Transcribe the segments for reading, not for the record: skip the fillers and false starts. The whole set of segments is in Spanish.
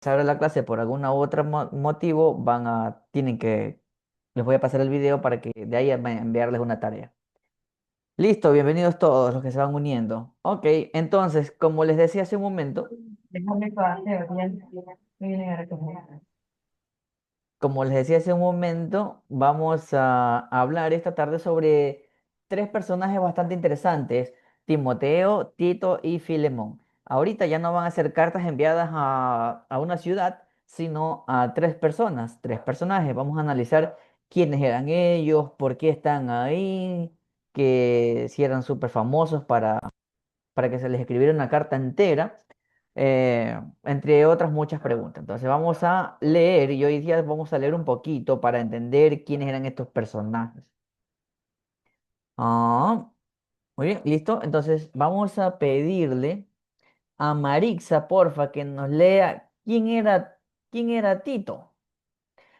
abre la clase por alguna u otra motivo, les voy a pasar el video para que de ahí enviarles una tarea. Listo, bienvenidos todos los que se van uniendo. Ok, entonces, como les decía hace un momento, Déjame pase, bien, me vienen a recoger. Como les decía hace un momento, vamos a hablar esta tarde sobre tres personajes bastante interesantes, Timoteo, Tito y Filemón. Ahorita ya no van a ser cartas enviadas a una ciudad, sino a tres personas, tres personajes. Vamos a analizar quiénes eran ellos, por qué están ahí, que si eran súper famosos para que se les escribiera una carta entera, entre otras muchas preguntas. Entonces vamos a leer y hoy día vamos a leer un poquito para entender quiénes eran estos personajes. Ah, muy bien, listo. Entonces vamos a pedirle a Marixa, porfa, que nos lea quién era Tito.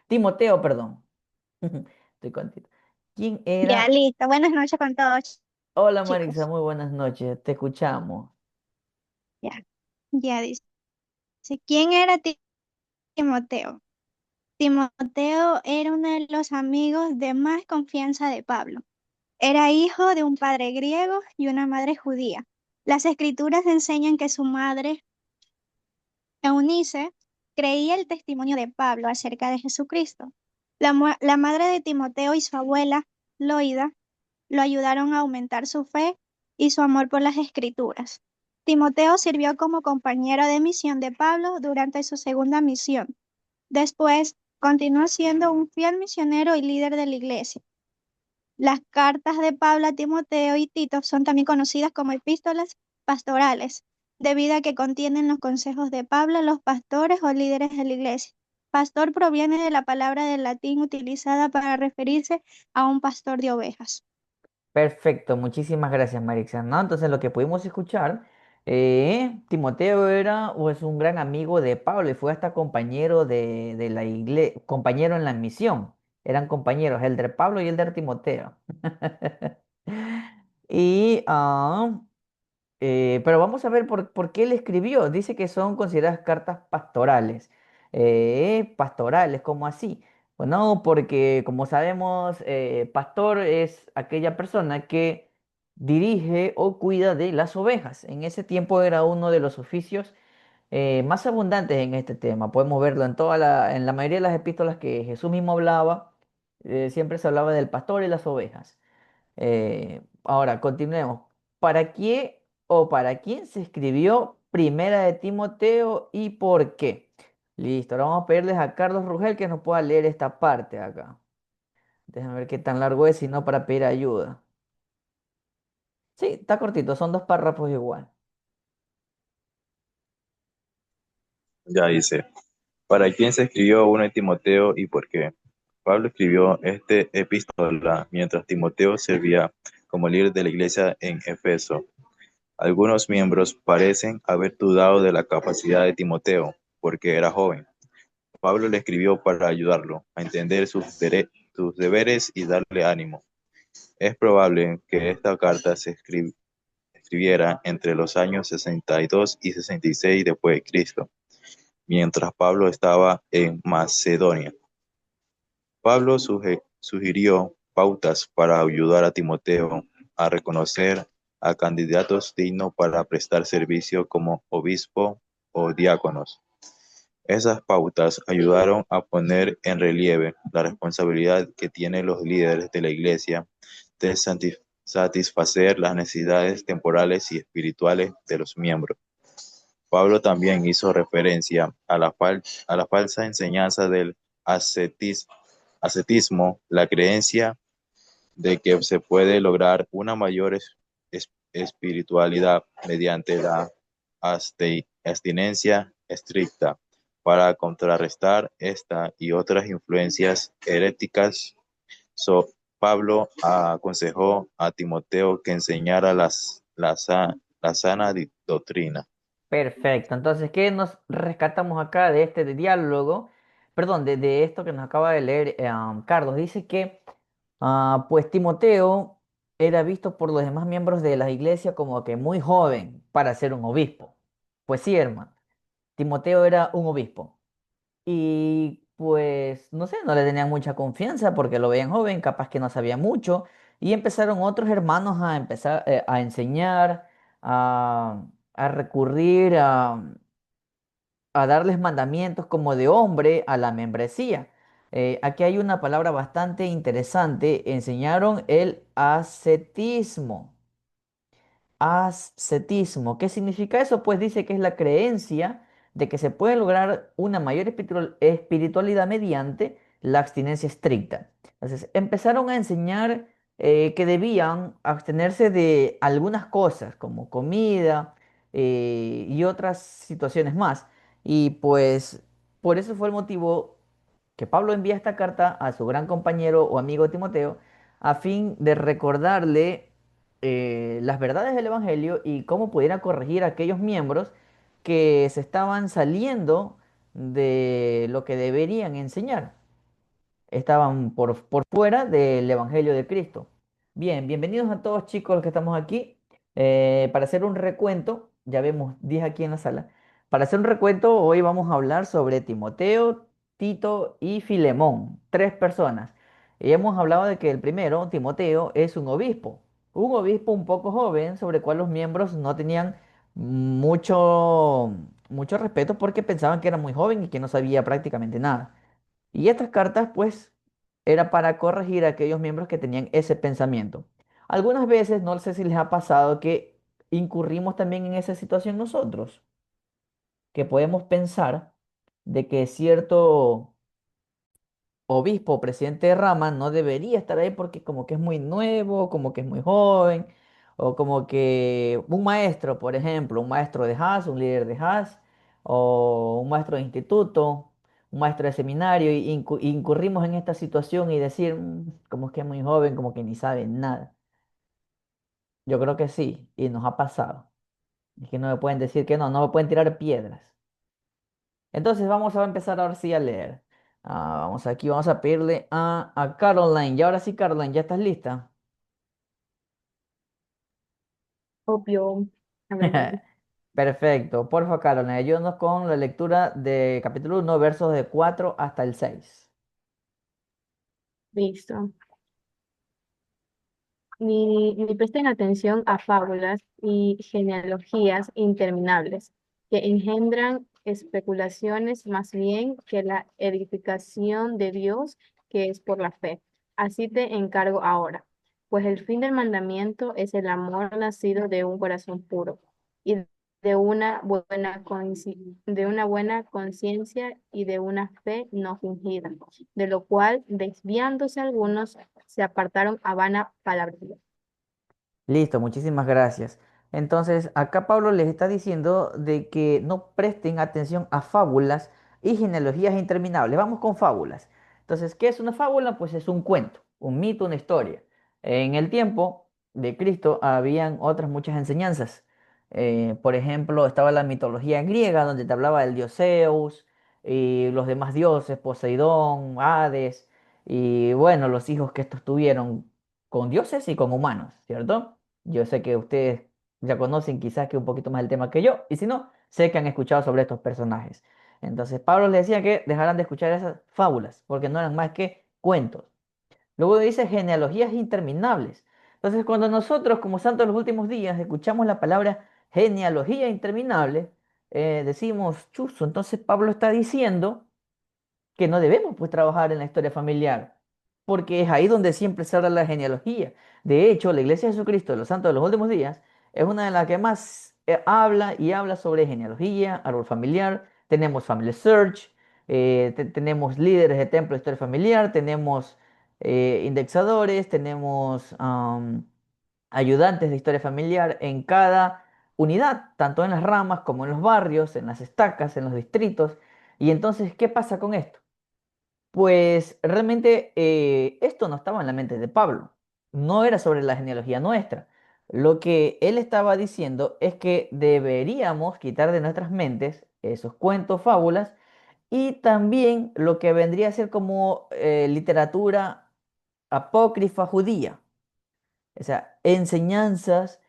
Timoteo, perdón. Estoy con Tito. ¿Quién Ya, era? listo. Buenas noches con todos, Hola Marixa, chicos. muy buenas noches. Te escuchamos. Ya, ya dice. ¿Quién era Timoteo? Timoteo era uno de los amigos de más confianza de Pablo. Era hijo de un padre griego y una madre judía. Las escrituras enseñan que su madre, Eunice, creía el testimonio de Pablo acerca de Jesucristo. La madre de Timoteo y su abuela, Loida, lo ayudaron a aumentar su fe y su amor por las escrituras. Timoteo sirvió como compañero de misión de Pablo durante su segunda misión. Después, continuó siendo un fiel misionero y líder de la iglesia. Las cartas de Pablo a Timoteo y Tito son también conocidas como epístolas pastorales, debido a que contienen los consejos de Pablo a los pastores o líderes de la iglesia. Pastor proviene de la palabra del latín utilizada para referirse a un pastor de ovejas. Perfecto, muchísimas gracias, Marixa. ¿No? Entonces, lo que pudimos escuchar, Timoteo era pues, un gran amigo de Pablo y fue hasta compañero de la iglesia, compañero en la misión. Eran compañeros, el de Pablo y el de Timoteo. Y pero vamos a ver por qué él escribió. Dice que son consideradas cartas pastorales. Pastorales, ¿cómo así? Bueno, porque como sabemos, pastor es aquella persona que dirige o cuida de las ovejas. En ese tiempo era uno de los oficios más abundantes en este tema. Podemos verlo en la mayoría de las epístolas que Jesús mismo hablaba. Siempre se hablaba del pastor y las ovejas. Ahora, continuemos. ¿Para qué o para quién se escribió Primera de Timoteo y por qué? Listo, ahora vamos a pedirles a Carlos Rugel que nos pueda leer esta parte acá. Déjame ver qué tan largo es, si no para pedir ayuda. Sí, está cortito, son dos párrafos igual. Ya dice, ¿para quién se escribió 1 de Timoteo y por qué? Pablo escribió este epístola mientras Timoteo servía como líder de la iglesia en Efeso. Algunos miembros parecen haber dudado de la capacidad de Timoteo porque era joven. Pablo le escribió para ayudarlo a entender sus deberes y darle ánimo. Es probable que esta carta escribiera entre los años 62 y 66 después de Cristo, mientras Pablo estaba en Macedonia. Pablo sugirió pautas para ayudar a Timoteo a reconocer a candidatos dignos para prestar servicio como obispo o diáconos. Esas pautas ayudaron a poner en relieve la responsabilidad que tienen los líderes de la iglesia de satisfacer las necesidades temporales y espirituales de los miembros. Pablo también hizo referencia a a la falsa enseñanza del ascetismo, la creencia de que se puede lograr una mayor espiritualidad mediante la abstinencia estricta. Para contrarrestar esta y otras influencias heréticas, Pablo aconsejó a Timoteo que enseñara la sana doctrina. Perfecto, entonces, ¿qué nos rescatamos acá de este diálogo? Perdón, de esto que nos acaba de leer Carlos. Dice que pues Timoteo era visto por los demás miembros de la iglesia como que muy joven para ser un obispo. Pues sí, hermano. Timoteo era un obispo. Y pues, no sé, no le tenían mucha confianza porque lo veían joven, capaz que no sabía mucho. Y empezaron otros hermanos a empezar a enseñar, a recurrir a darles mandamientos como de hombre a la membresía. Aquí hay una palabra bastante interesante. Enseñaron el ascetismo. Ascetismo. ¿Qué significa eso? Pues dice que es la creencia de que se puede lograr una mayor espiritualidad mediante la abstinencia estricta. Entonces, empezaron a enseñar que debían abstenerse de algunas cosas, como comida y otras situaciones más. Y pues por eso fue el motivo que Pablo envía esta carta a su gran compañero o amigo Timoteo a fin de recordarle las verdades del Evangelio y cómo pudiera corregir a aquellos miembros que se estaban saliendo de lo que deberían enseñar, estaban por fuera del Evangelio de Cristo. Bien, bienvenidos a todos chicos los que estamos aquí. Para hacer un recuento, ya vemos 10 aquí en la sala. Para hacer un recuento, hoy vamos a hablar sobre Timoteo, Tito y Filemón, tres personas. Y hemos hablado de que el primero, Timoteo, es un obispo un poco joven, sobre el cual los miembros no tenían mucho respeto porque pensaban que era muy joven y que no sabía prácticamente nada. Y estas cartas, pues, era para corregir a aquellos miembros que tenían ese pensamiento. Algunas veces, no sé si les ha pasado que incurrimos también en esa situación nosotros, que podemos pensar de que cierto obispo o presidente de rama no debería estar ahí porque como que es muy nuevo, como que es muy joven, o como que un maestro, por ejemplo, un maestro de Haas, un líder de Haas, o un maestro de instituto, un maestro de seminario, y incurrimos en esta situación y decir, como que es muy joven, como que ni sabe nada. Yo creo que sí, y nos ha pasado. Es que no me pueden decir que no, no me pueden tirar piedras. Entonces vamos a empezar ahora sí a leer. Vamos aquí, vamos a pedirle a Caroline. Y ahora sí, Caroline, ¿ya estás lista? Obvio. A ver, vamos. Perfecto. Porfa, Caroline, ayúdanos con la lectura de capítulo 1, versos de 4 hasta el 6. Listo. Ni presten atención a fábulas y genealogías interminables que engendran especulaciones más bien que la edificación de Dios que es por la fe. Así te encargo ahora, pues el fin del mandamiento es el amor nacido de un corazón puro y de una buena conciencia y de una fe no fingida, de lo cual, desviándose algunos, se apartaron a vana palabrería. Listo, muchísimas gracias. Entonces, acá Pablo les está diciendo de que no presten atención a fábulas y genealogías interminables. Vamos con fábulas. Entonces, ¿qué es una fábula? Pues es un cuento, un mito, una historia. En el tiempo de Cristo habían otras muchas enseñanzas. Por ejemplo, estaba la mitología griega, donde te hablaba del dios Zeus y los demás dioses, Poseidón, Hades, y bueno, los hijos que estos tuvieron con dioses y con humanos, ¿cierto? Yo sé que ustedes ya conocen quizás que un poquito más el tema que yo, y si no, sé que han escuchado sobre estos personajes. Entonces, Pablo les decía que dejaran de escuchar esas fábulas, porque no eran más que cuentos. Luego dice genealogías interminables. Entonces, cuando nosotros, como santos de los últimos días, escuchamos la palabra genealogía interminable, decimos, chuzo, entonces Pablo está diciendo que no debemos pues trabajar en la historia familiar, porque es ahí donde siempre se habla la genealogía. De hecho, la Iglesia de Jesucristo de los Santos de los Últimos Días es una de las que más habla y habla sobre genealogía, árbol familiar. Tenemos Family Search, tenemos líderes de templo de historia familiar, tenemos indexadores, tenemos ayudantes de historia familiar en cada unidad, tanto en las ramas como en los barrios, en las estacas, en los distritos. Y entonces, ¿qué pasa con esto? Pues realmente esto no estaba en la mente de Pablo, no era sobre la genealogía nuestra. Lo que él estaba diciendo es que deberíamos quitar de nuestras mentes esos cuentos, fábulas y también lo que vendría a ser como literatura apócrifa judía, o sea, enseñanzas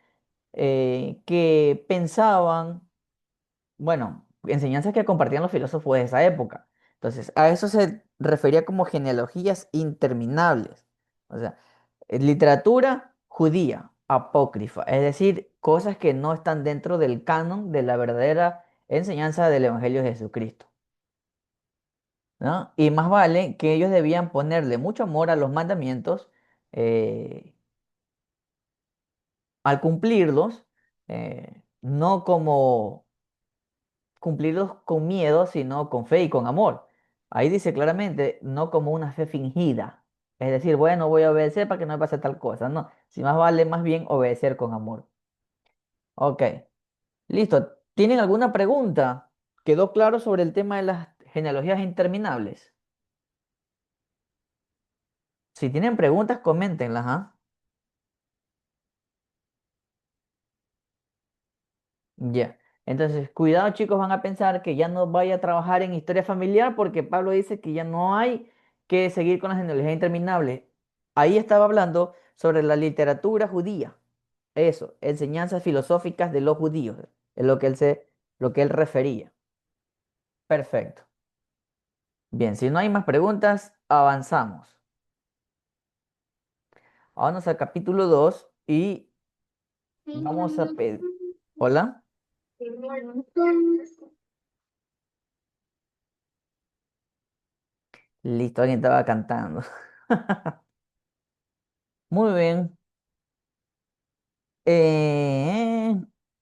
que pensaban, bueno, enseñanzas que compartían los filósofos de esa época. Entonces, a eso se refería como genealogías interminables. O sea, literatura judía, apócrifa, es decir, cosas que no están dentro del canon de la verdadera enseñanza del Evangelio de Jesucristo. ¿No? Y más vale que ellos debían ponerle mucho amor a los mandamientos eh, al cumplirlos, no como cumplirlos con miedo, sino con fe y con amor. Ahí dice claramente, no como una fe fingida. Es decir, bueno, voy a obedecer para que no me pase tal cosa. No, si más vale más bien obedecer con amor. Ok, listo. ¿Tienen alguna pregunta? ¿Quedó claro sobre el tema de las genealogías interminables? Si tienen preguntas, coméntenlas, ¿ah? Ya. Entonces, cuidado chicos, van a pensar que ya no vaya a trabajar en historia familiar porque Pablo dice que ya no hay que seguir con las genealogías interminables. Ahí estaba hablando sobre la literatura judía. Eso, enseñanzas filosóficas de los judíos, es lo que él refería. Perfecto. Bien, si no hay más preguntas, avanzamos. Vamos al capítulo 2 y vamos a pedir. Hola. Listo, alguien estaba cantando. Muy bien. Eh,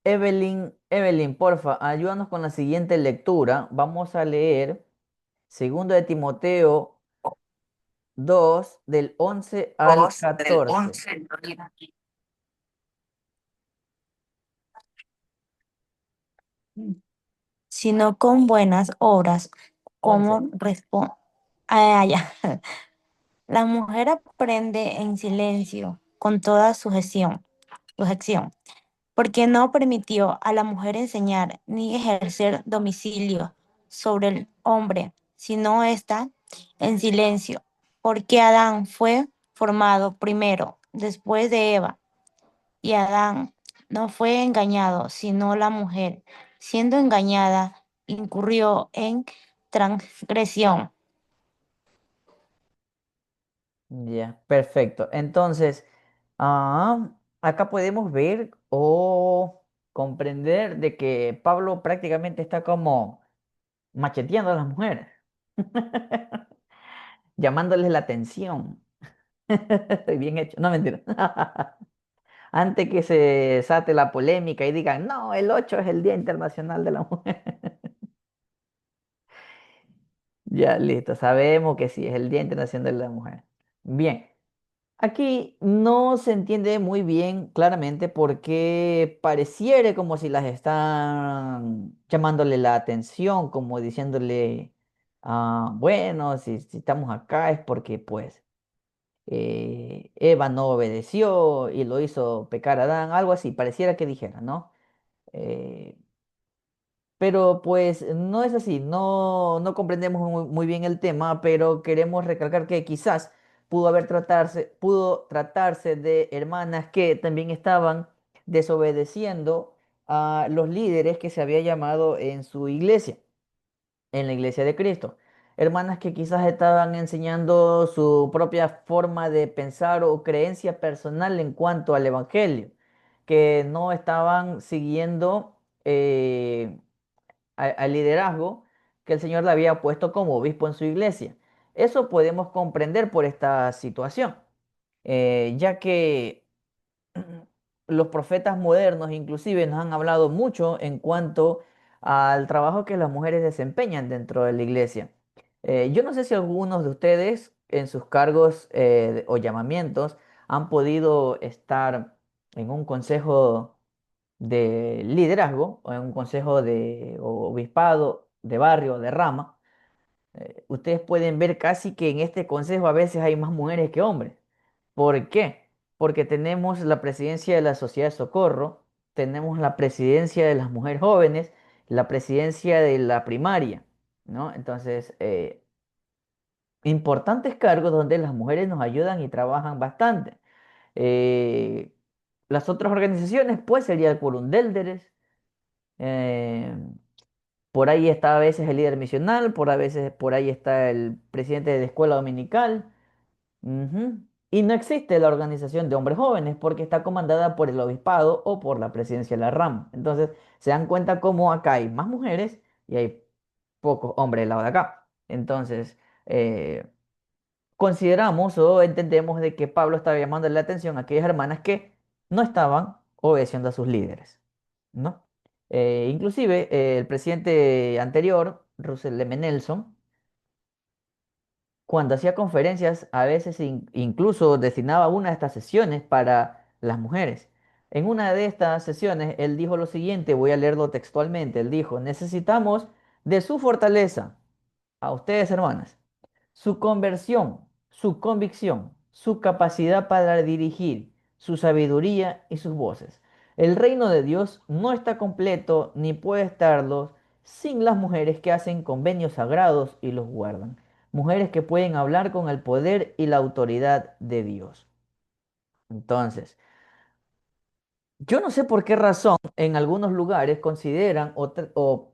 Evelyn, porfa, ayúdanos con la siguiente lectura. Vamos a leer segundo de Timoteo 2 del 11 al 14. Sino con buenas obras, 11. como responde. Ah, ya. La mujer aprende en silencio, con toda sujeción, porque no permitió a la mujer enseñar ni ejercer domicilio sobre el hombre, sino está en silencio, porque Adán fue formado primero, después de Eva, y Adán no fue engañado, sino la mujer, siendo engañada, incurrió en transgresión. Ya, perfecto. Entonces, acá podemos ver o comprender de que Pablo prácticamente está como macheteando a las mujeres, llamándoles la atención. Bien hecho, no mentira. Antes que se desate la polémica y digan, no, el 8 es el Día Internacional de la Mujer. Ya, listo, sabemos que sí, es el Día Internacional de la Mujer. Bien, aquí no se entiende muy bien claramente porque pareciera como si las están llamándole la atención, como diciéndole, bueno, si estamos acá es porque pues Eva no obedeció y lo hizo pecar a Adán, algo así, pareciera que dijera, ¿no? Eh, pero pues no es así, no comprendemos muy bien el tema, pero queremos recalcar que quizás pudo tratarse de hermanas que también estaban desobedeciendo a los líderes que se había llamado en su iglesia, en la iglesia de Cristo. Hermanas que quizás estaban enseñando su propia forma de pensar o creencia personal en cuanto al evangelio, que no estaban siguiendo al liderazgo que el Señor le había puesto como obispo en su iglesia. Eso podemos comprender por esta situación, ya que los profetas modernos inclusive nos han hablado mucho en cuanto al trabajo que las mujeres desempeñan dentro de la iglesia. Yo no sé si algunos de ustedes en sus cargos o llamamientos han podido estar en un consejo de liderazgo o en un consejo de obispado, de barrio, de rama. Ustedes pueden ver casi que en este consejo a veces hay más mujeres que hombres. ¿Por qué? Porque tenemos la presidencia de la Sociedad de Socorro, tenemos la presidencia de las mujeres jóvenes, la presidencia de la primaria, ¿no? Entonces, importantes cargos donde las mujeres nos ayudan y trabajan bastante. Eh, las otras organizaciones, pues, sería el Quórum Délderes, Por ahí está a veces el líder misional, por a veces por ahí está el presidente de la escuela dominical. Ujú. Y no existe la organización de hombres jóvenes porque está comandada por el obispado o por la presidencia de la rama. Entonces, se dan cuenta cómo acá hay más mujeres y hay pocos hombres del lado de acá. Entonces, eh, consideramos o entendemos de que Pablo estaba llamando la atención a aquellas hermanas que no estaban obedeciendo a sus líderes, ¿no? Inclusive, el presidente anterior, Russell M. Nelson, cuando hacía conferencias, a veces incluso destinaba una de estas sesiones para las mujeres. En una de estas sesiones, él dijo lo siguiente, voy a leerlo textualmente, él dijo, necesitamos de su fortaleza, a ustedes hermanas, su conversión, su convicción, su capacidad para dirigir, su sabiduría y sus voces. El reino de Dios no está completo ni puede estarlo sin las mujeres que hacen convenios sagrados y los guardan. Mujeres que pueden hablar con el poder y la autoridad de Dios. Entonces, yo no sé por qué razón en algunos lugares consideran o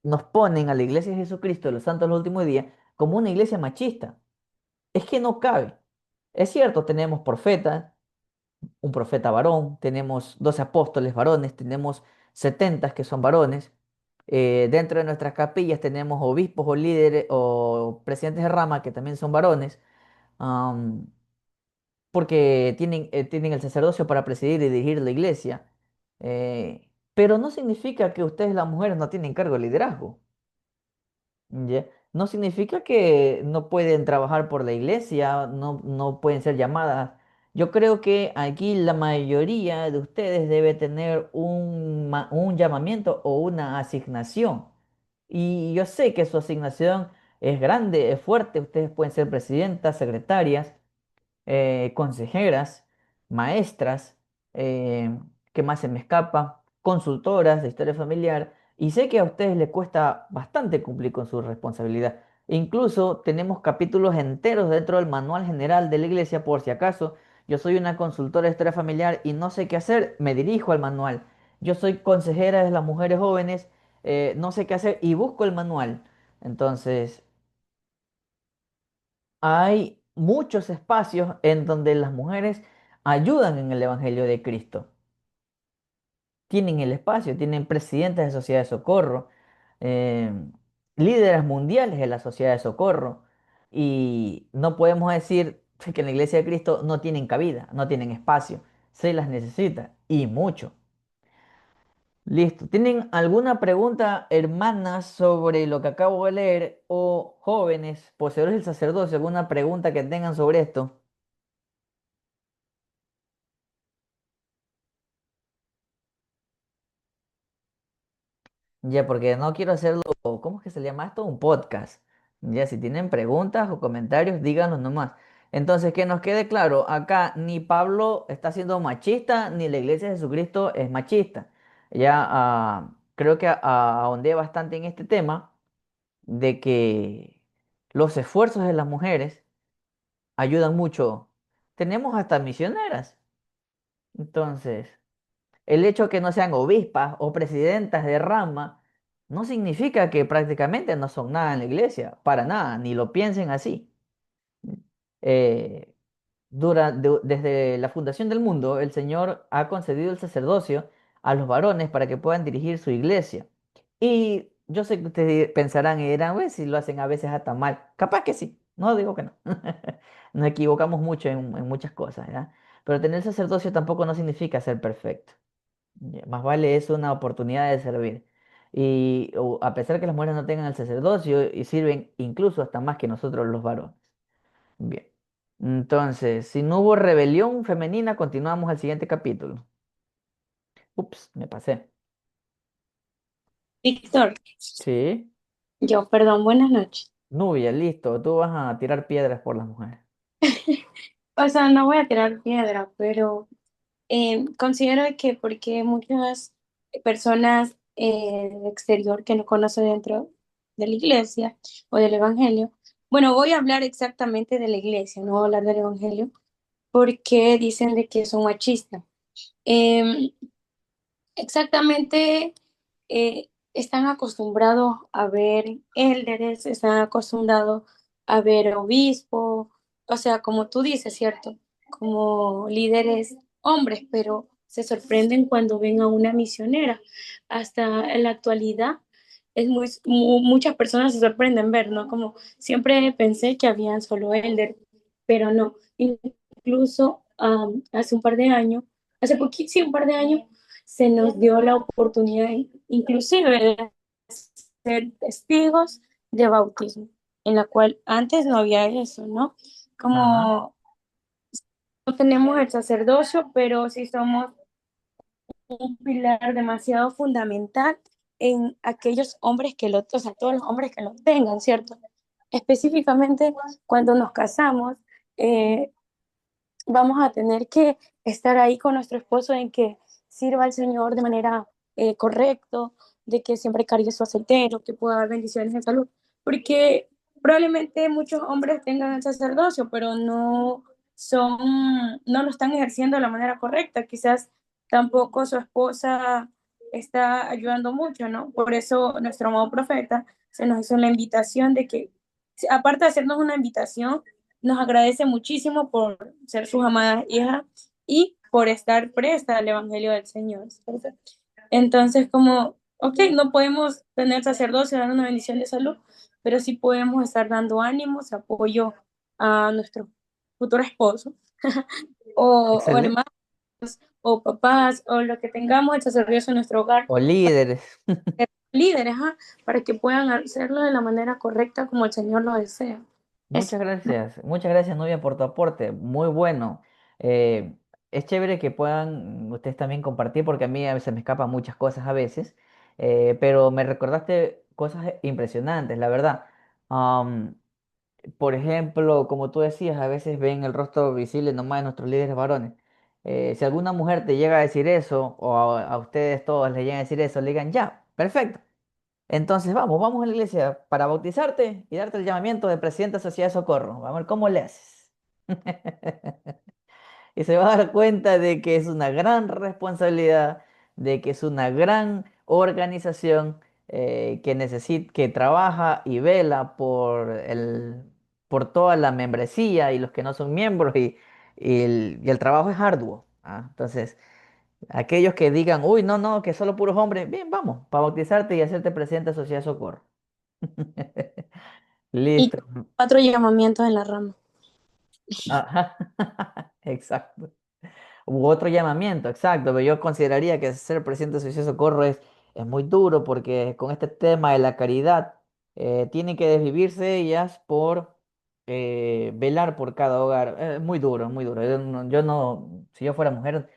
nos ponen a la iglesia de Jesucristo de los Santos de los Últimos Días como una iglesia machista. Es que no cabe. Es cierto, tenemos profetas, un profeta varón, tenemos 12 apóstoles varones, tenemos 70 que son varones. Dentro de nuestras capillas tenemos obispos o líderes o presidentes de rama que también son varones, am, porque tienen el sacerdocio para presidir y dirigir la iglesia. Pero no significa que ustedes, las mujeres, no tienen cargo de liderazgo. ¿Ya? No significa que no pueden trabajar por la iglesia, no pueden ser llamadas. Yo creo que aquí la mayoría de ustedes debe tener un llamamiento o una asignación. Y yo sé que su asignación es grande, es fuerte. Ustedes pueden ser presidentas, secretarias, consejeras, maestras, ¿qué más se me escapa? Consultoras de historia familiar. Y sé que a ustedes les cuesta bastante cumplir con su responsabilidad. Incluso tenemos capítulos enteros dentro del manual general de la iglesia, por si acaso yo soy una consultora de historia familiar y no sé qué hacer, me dirijo al manual. Yo soy consejera de las mujeres jóvenes, no sé qué hacer y busco el manual. Entonces, hay muchos espacios en donde las mujeres ayudan en el Evangelio de Cristo. Tienen el espacio, tienen presidentes de sociedad de socorro, eh, líderes mundiales de la sociedad de socorro. Y no podemos decir que en la iglesia de Cristo no tienen cabida, no tienen espacio. Se las necesita y mucho. Listo. ¿Tienen alguna pregunta, hermanas, sobre lo que acabo de leer o jóvenes, poseedores del sacerdocio, alguna pregunta que tengan sobre esto? Ya, porque no quiero hacerlo, ¿cómo es que se llama esto? Un podcast. Ya, si tienen preguntas o comentarios, díganos nomás. Entonces, que nos quede claro, acá ni Pablo está siendo machista, ni la Iglesia de Jesucristo es machista. Ya, creo que ahondé bastante en este tema de que los esfuerzos de las mujeres ayudan mucho. Tenemos hasta misioneras. Entonces, el hecho de que no sean obispas o presidentas de rama no significa que prácticamente no son nada en la iglesia, para nada, ni lo piensen así. Eh, desde la fundación del mundo, el Señor ha concedido el sacerdocio a los varones para que puedan dirigir su iglesia. Y yo sé que ustedes pensarán y dirán, "Pues, si lo hacen a veces hasta mal. Capaz que sí, no digo que no. Nos equivocamos mucho en muchas cosas, ¿ya? Pero tener sacerdocio tampoco no significa ser perfecto. Ya, más vale es una oportunidad de servir. Y a pesar que las mujeres no tengan el sacerdocio, y sirven incluso hasta más que nosotros los varones. Bien. Entonces, si no hubo rebelión femenina, continuamos al siguiente capítulo. Ups, me pasé. Víctor, Sí. perdón, buenas noches. Nubia, listo. Tú vas a tirar piedras por las mujeres. O sea, no voy a tirar piedra, pero considero que porque muchas personas del exterior que no conocen dentro de la iglesia o del evangelio, bueno, voy a hablar exactamente de la iglesia, no voy a hablar del evangelio, porque dicen de que son machistas. Em, Exactamente, están acostumbrados a ver élderes, están acostumbrados a ver obispos, o sea, como tú dices, ¿cierto? Como líderes hombres, pero se sorprenden cuando ven a una misionera. Hasta en la actualidad muchas personas se sorprenden ver, ¿no? Como siempre pensé que habían solo élderes, pero no. Incluso hace un par de años, hace poquito, sí, un par de años, se nos dio la oportunidad inclusive de ser testigos de bautismo, en la cual antes no había eso, ¿no? Ajá. Como no tenemos el sacerdocio, pero sí somos un pilar demasiado fundamental en aquellos hombres que lo, o sea, todos los hombres que lo tengan, ¿cierto? Específicamente cuando nos casamos, eh, vamos a tener que estar ahí con nuestro esposo en que sirva al Señor de manera correcta, de que siempre cargue su aceitero, que pueda dar bendiciones en salud, porque probablemente muchos hombres tengan el sacerdocio, pero no lo están ejerciendo de la manera correcta, quizás tampoco su esposa está ayudando mucho, ¿no? Por eso nuestro amado profeta se nos hizo la invitación de que, aparte de hacernos una invitación, nos agradece muchísimo por ser sus amadas hijas y por estar presta al Evangelio del Señor. ¿Cierto? Entonces, como, ok, no podemos tener sacerdocio, dar una bendición de salud, pero sí podemos estar dando ánimos, apoyo a nuestro futuro esposo o Excelente. hermanos o papás o lo que tengamos el sacerdocio en nuestro hogar, O líderes. líderes, ¿ah? Para que puedan hacerlo de la manera correcta como el Señor lo desea. Eso. Muchas gracias Nubia por tu aporte, muy bueno. Eh, es chévere que puedan ustedes también compartir porque a mí a veces me escapan muchas cosas a veces, pero me recordaste cosas impresionantes, la verdad. Am, por ejemplo, como tú decías, a veces ven el rostro visible nomás de nuestros líderes varones. Si alguna mujer te llega a decir eso, o a ustedes todos les llegan a decir eso, le digan ya, perfecto. Entonces vamos a la iglesia para bautizarte y darte el llamamiento de presidente de Sociedad de Socorro. Vamos a ver cómo le haces. Y se va a dar cuenta de que es una gran responsabilidad, de que es una gran organización que trabaja y vela por toda la membresía y los que no son miembros y el trabajo es arduo. ¿Ah? Entonces, aquellos que digan, uy, no, no, que solo puros hombres, bien, vamos, para bautizarte y hacerte presidente de Sociedad de Socorro. Y Listo. 4 llamamientos en la rama. Ajá. Exacto. U otro llamamiento, exacto, pero yo consideraría que ser presidente de Sociedad de Socorro es muy duro porque con este tema de la caridad tienen que desvivirse ellas por velar por cada hogar. Es muy duro, muy duro. Si yo fuera mujer,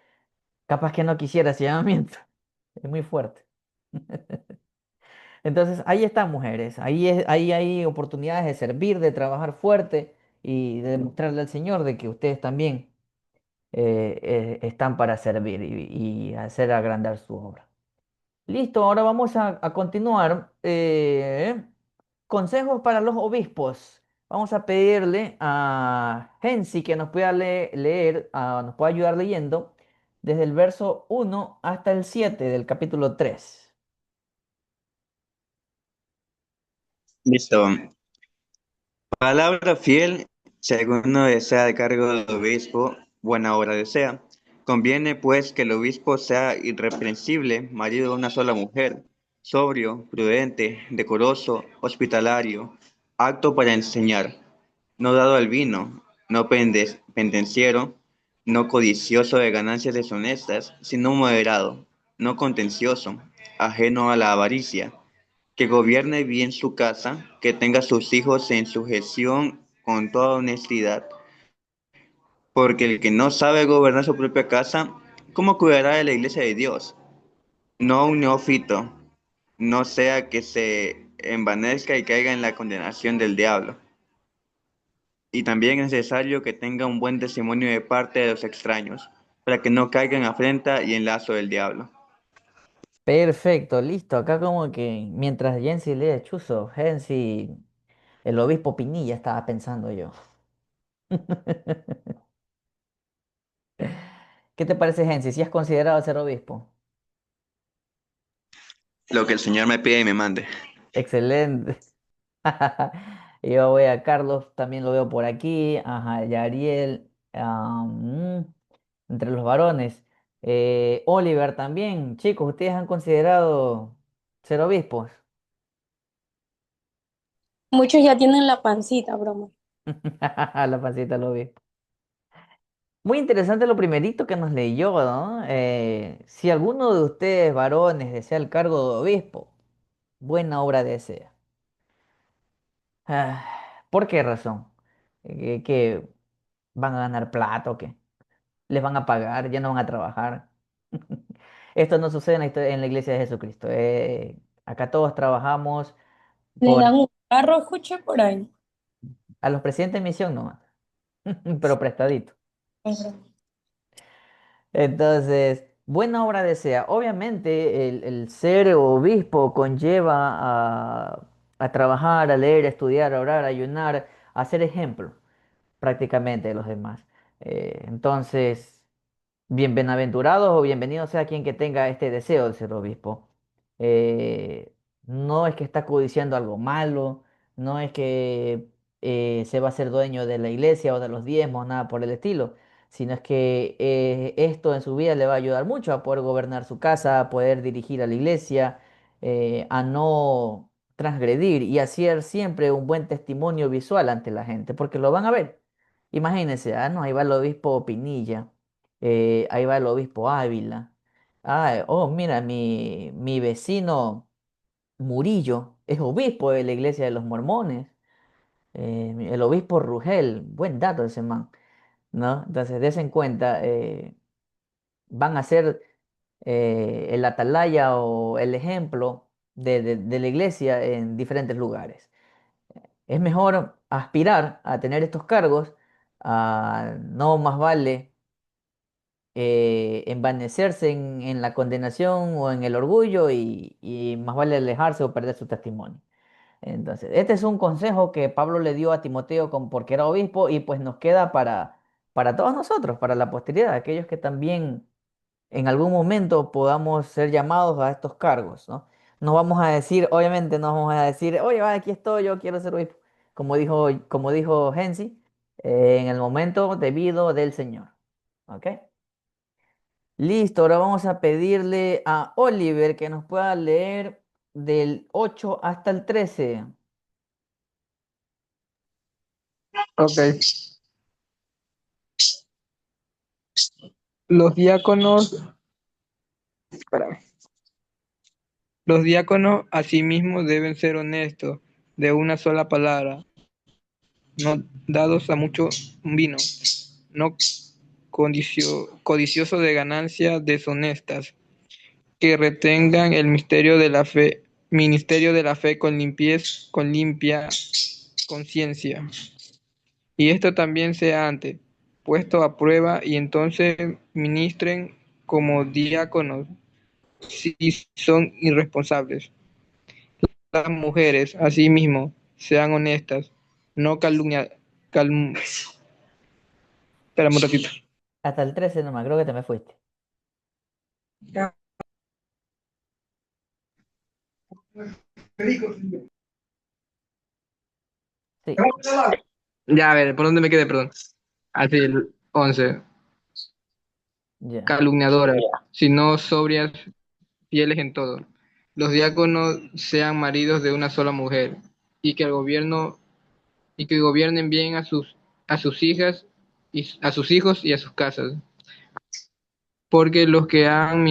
capaz que no quisiera ese llamamiento. Es muy fuerte. Entonces, ahí están mujeres, ahí hay oportunidades de servir, de trabajar fuerte y de demostrarle al Señor de que ustedes también están para servir y hacer agrandar su obra. Listo, ahora vamos a continuar. Consejos para los obispos. Vamos a pedirle a Gensi que nos pueda leer, nos pueda ayudar leyendo desde el verso 1 hasta el 7 del capítulo 3. Listo. Palabra fiel, si alguno desea el cargo de obispo, buena obra desea. Conviene pues que el obispo sea irreprensible, marido de una sola mujer, sobrio, prudente, decoroso, hospitalario, apto para enseñar, no dado al vino, no pendenciero, no codicioso de ganancias deshonestas, sino moderado, no contencioso, ajeno a la avaricia, que gobierne bien su casa, que tenga sus hijos en sujeción con toda honestidad, porque el que no sabe gobernar su propia casa, ¿cómo cuidará de la iglesia de Dios? No un neófito, no sea que se envanezca y caiga en la condenación del diablo. Y también es necesario que tenga un buen testimonio de parte de los extraños, para que no caiga en afrenta y en lazo del diablo. Perfecto, listo. Acá como que mientras Jensi lee Chuzo, Gensi, el obispo Pinilla estaba pensando yo. ¿Qué te parece, Gensi? ¿Si has considerado ser obispo? Lo que el Señor me pide y me mande. Excelente. Yo voy a Carlos, también lo veo por aquí. Ajá, Yariel. Entre los varones. Oliver también. Chicos, ¿ustedes han considerado ser obispos? Muchos ya tienen la pancita, broma. La pancita lo vi. Muy interesante lo primerito que nos leyó, ¿no? Si alguno de ustedes, varones, desea el cargo de obispo, buena obra desea. Ah, ¿por qué razón? ¿Que van a ganar plata o qué? ¿Les van a pagar? ¿Ya no van a trabajar? Esto no sucede en la iglesia de Jesucristo. Acá todos trabajamos Le por dan un carro, escuché por ahí. a los presidentes de misión nomás, pero prestadito. Ujú. Entonces, buena obra desea. Obviamente, el ser obispo conlleva a trabajar, a leer, a estudiar, a orar, a ayunar, a ser ejemplo prácticamente de los demás. Entonces, bienaventurados o bienvenido sea quien que tenga este deseo de ser obispo. Eh, no es que está codiciando algo malo, no es que se va a ser dueño de la iglesia o de los diezmos, nada por el estilo, sino es que esto en su vida le va a ayudar mucho a poder gobernar su casa, a poder dirigir a la iglesia, a no transgredir y hacer siempre un buen testimonio visual ante la gente, porque lo van a ver. Imagínense, ah, no, ahí va el obispo Pinilla, ahí va el obispo Ávila. Ah, oh, mira, mi vecino Murillo es obispo de la iglesia de los mormones. El obispo Rugel, buen dato ese man, ¿no? Entonces, des en cuenta, van a ser el atalaya o el ejemplo de la iglesia en diferentes lugares. Es mejor aspirar a tener estos cargos, no más vale envanecerse en la condenación o en el orgullo y más vale alejarse o perder su testimonio. Entonces, este es un consejo que Pablo le dio a Timoteo porque era obispo y pues nos queda para todos nosotros, para la posteridad, aquellos que también en algún momento podamos ser llamados a estos cargos, ¿no? No vamos a decir, obviamente no vamos a decir, oye, va, aquí estoy, yo quiero ser obispo, como dijo Hensi, en el momento debido del Señor. ¿Ok? Listo, ahora vamos a pedirle a Oliver que nos pueda leer del 8 hasta el 13. Ok. Los diáconos, espérame. Los diáconos asimismo deben ser honestos, de una sola palabra, no dados a mucho vino, no codiciosos de ganancias deshonestas, que retengan el ministerio de la fe con limpia conciencia. Y esto también sea antes, puesto a prueba, y entonces ministren como diáconos si son irresponsables. Las mujeres, asimismo, sean honestas, no calum- espérame un ratito. Hasta el 13 nomás, creo que te me fuiste. Sí, Ya, a ver, ¿por dónde me quedé? Perdón. Así, el 11. ya. Calumniadoras, sino sobrias, fieles en todo. Los diáconos sean maridos de una sola mujer, y que el gobierno, y que gobiernen bien a sus hijas, y a sus hijos y a sus casas. Porque los que han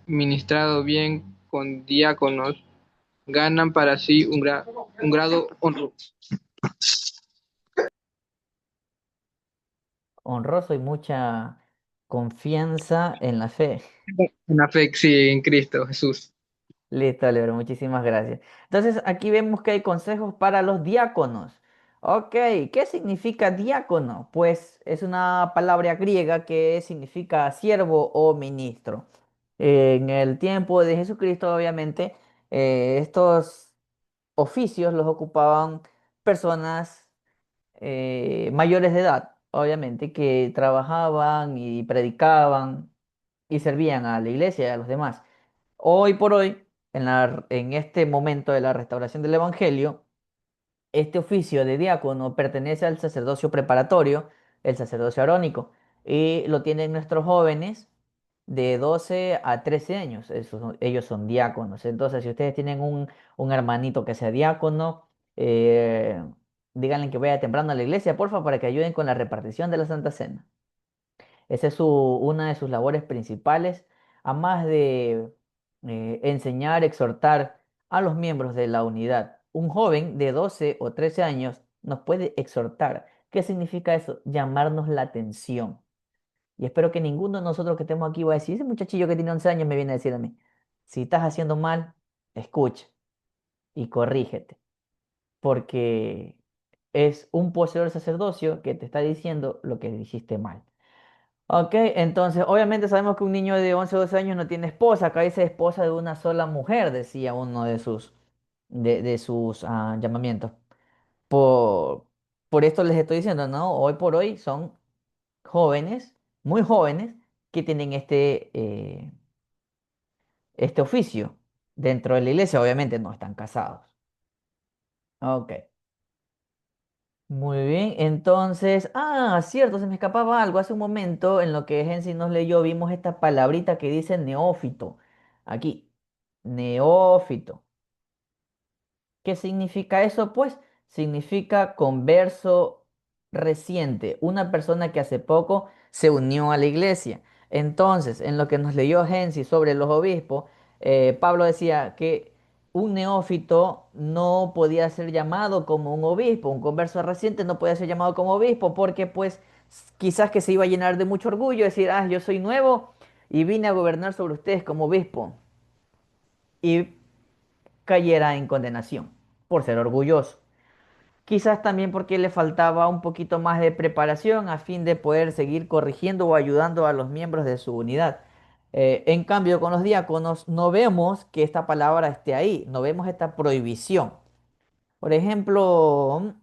ministrado bien con diáconos ganan para sí un grado honroso. Honroso y mucha confianza en la fe. Una fe, sí, en Cristo Jesús. Listo, Leo, muchísimas gracias. Entonces, aquí vemos que hay consejos para los diáconos. Ok, ¿qué significa diácono? Pues es una palabra griega que significa siervo o ministro. En el tiempo de Jesucristo, obviamente, estos oficios los ocupaban personas mayores de edad, obviamente, que trabajaban y predicaban y servían a la iglesia y a los demás. Hoy por hoy, en este momento de la restauración del Evangelio, este oficio de diácono pertenece al sacerdocio preparatorio, el sacerdocio arónico, y lo tienen nuestros jóvenes de 12 a 13 años. Ellos son diáconos. Entonces, si ustedes tienen un hermanito que sea diácono, eh, díganle que vaya temprano a la iglesia, porfa, para que ayuden con la repartición de la Santa Cena. Esa es una de sus labores principales, a más de enseñar, exhortar a los miembros de la unidad. Un joven de 12 o 13 años nos puede exhortar. ¿Qué significa eso? Llamarnos la atención. Y espero que ninguno de nosotros que estemos aquí va a decir, ese muchachillo que tiene 11 años me viene a decir a mí, si estás haciendo mal, escucha y corrígete, porque es un poseedor del sacerdocio que te está diciendo lo que hiciste mal. Ok, entonces obviamente sabemos que un niño de 11 o 12 años no tiene esposa, acá dice esposa de una sola mujer, decía uno de sus llamamientos. Por, por esto les estoy diciendo, ¿no? Hoy por hoy son jóvenes, muy jóvenes, que tienen este oficio dentro de la iglesia, obviamente no están casados. Ok. Muy bien, entonces, cierto, se me escapaba algo hace un momento en lo que Gensi nos leyó, vimos esta palabrita que dice neófito. Aquí, neófito. ¿Qué significa eso? Pues significa converso reciente, una persona que hace poco se unió a la iglesia. Entonces, en lo que nos leyó Gensi sobre los obispos, Pablo decía que un neófito no podía ser llamado como un obispo, un converso reciente no podía ser llamado como obispo porque pues quizás que se iba a llenar de mucho orgullo, decir, yo soy nuevo y vine a gobernar sobre ustedes como obispo. Y cayera en condenación por ser orgulloso. Quizás también porque le faltaba un poquito más de preparación a fin de poder seguir corrigiendo o ayudando a los miembros de su unidad. En cambio, con los diáconos no vemos que esta palabra esté ahí, no vemos esta prohibición. Por ejemplo,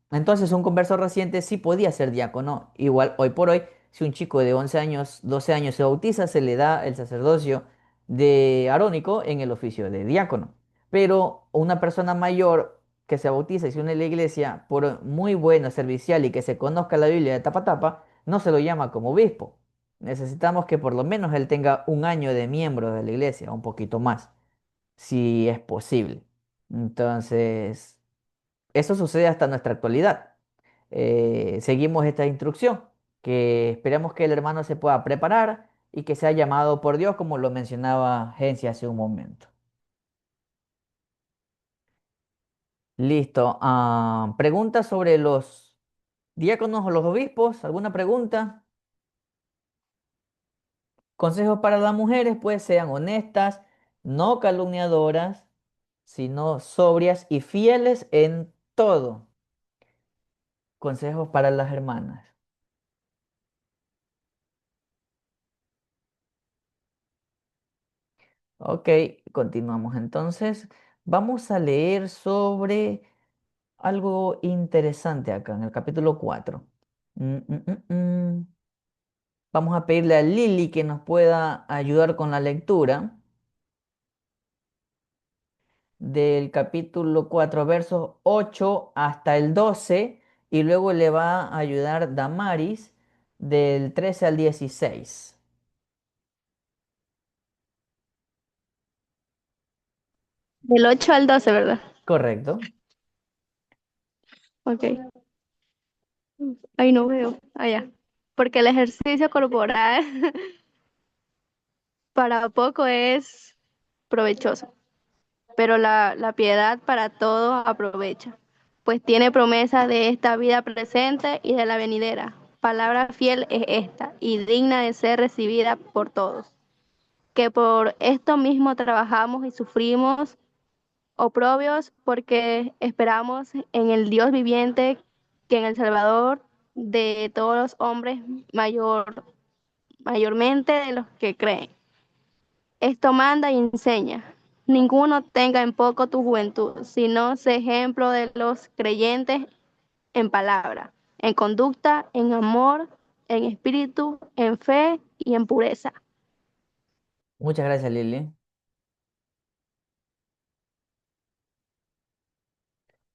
entonces un converso reciente sí podía ser diácono. Igual hoy por hoy, si un chico de 11 años, 12 años se bautiza, se le da el sacerdocio de arónico en el oficio de diácono. Pero una persona mayor que se bautiza y se une a la iglesia, por muy bueno, servicial y que se conozca la Biblia de tapa a tapa, no se lo llama como obispo. Necesitamos que por lo menos él tenga un año de miembro de la iglesia, un poquito más, si es posible. Entonces, eso sucede hasta nuestra actualidad. Seguimos esta instrucción, que esperamos que el hermano se pueda preparar y que sea llamado por Dios, como lo mencionaba Gensi hace un momento. Listo. ¿Preguntas sobre los diáconos o los obispos? ¿Alguna pregunta? Consejos para las mujeres, pues sean honestas, no calumniadoras, sino sobrias y fieles en todo. Consejos para las hermanas. Ok, continuamos entonces. Vamos a leer sobre algo interesante acá en el capítulo 4. Mm, mm, mm, mm. Vamos a pedirle a Lili que nos pueda ayudar con la lectura del capítulo 4, versos 8 hasta el 12, y luego le va a ayudar Damaris del 13 al 16. Del 8 al 12, ¿verdad? Correcto. Ok. Ahí no veo. Allá. Porque el ejercicio corporal para poco es provechoso, pero la piedad para todo aprovecha, pues tiene promesa de esta vida presente y de la venidera. Palabra fiel es esta y digna de ser recibida por todos, que por esto mismo trabajamos y sufrimos oprobios porque esperamos en el Dios viviente, que en el Salvador de todos los hombres, mayormente de los que creen. Esto manda y enseña. Ninguno tenga en poco tu juventud, sino sé ejemplo de los creyentes en palabra, en conducta, en amor, en espíritu, en fe y en pureza. Muchas gracias, Lili.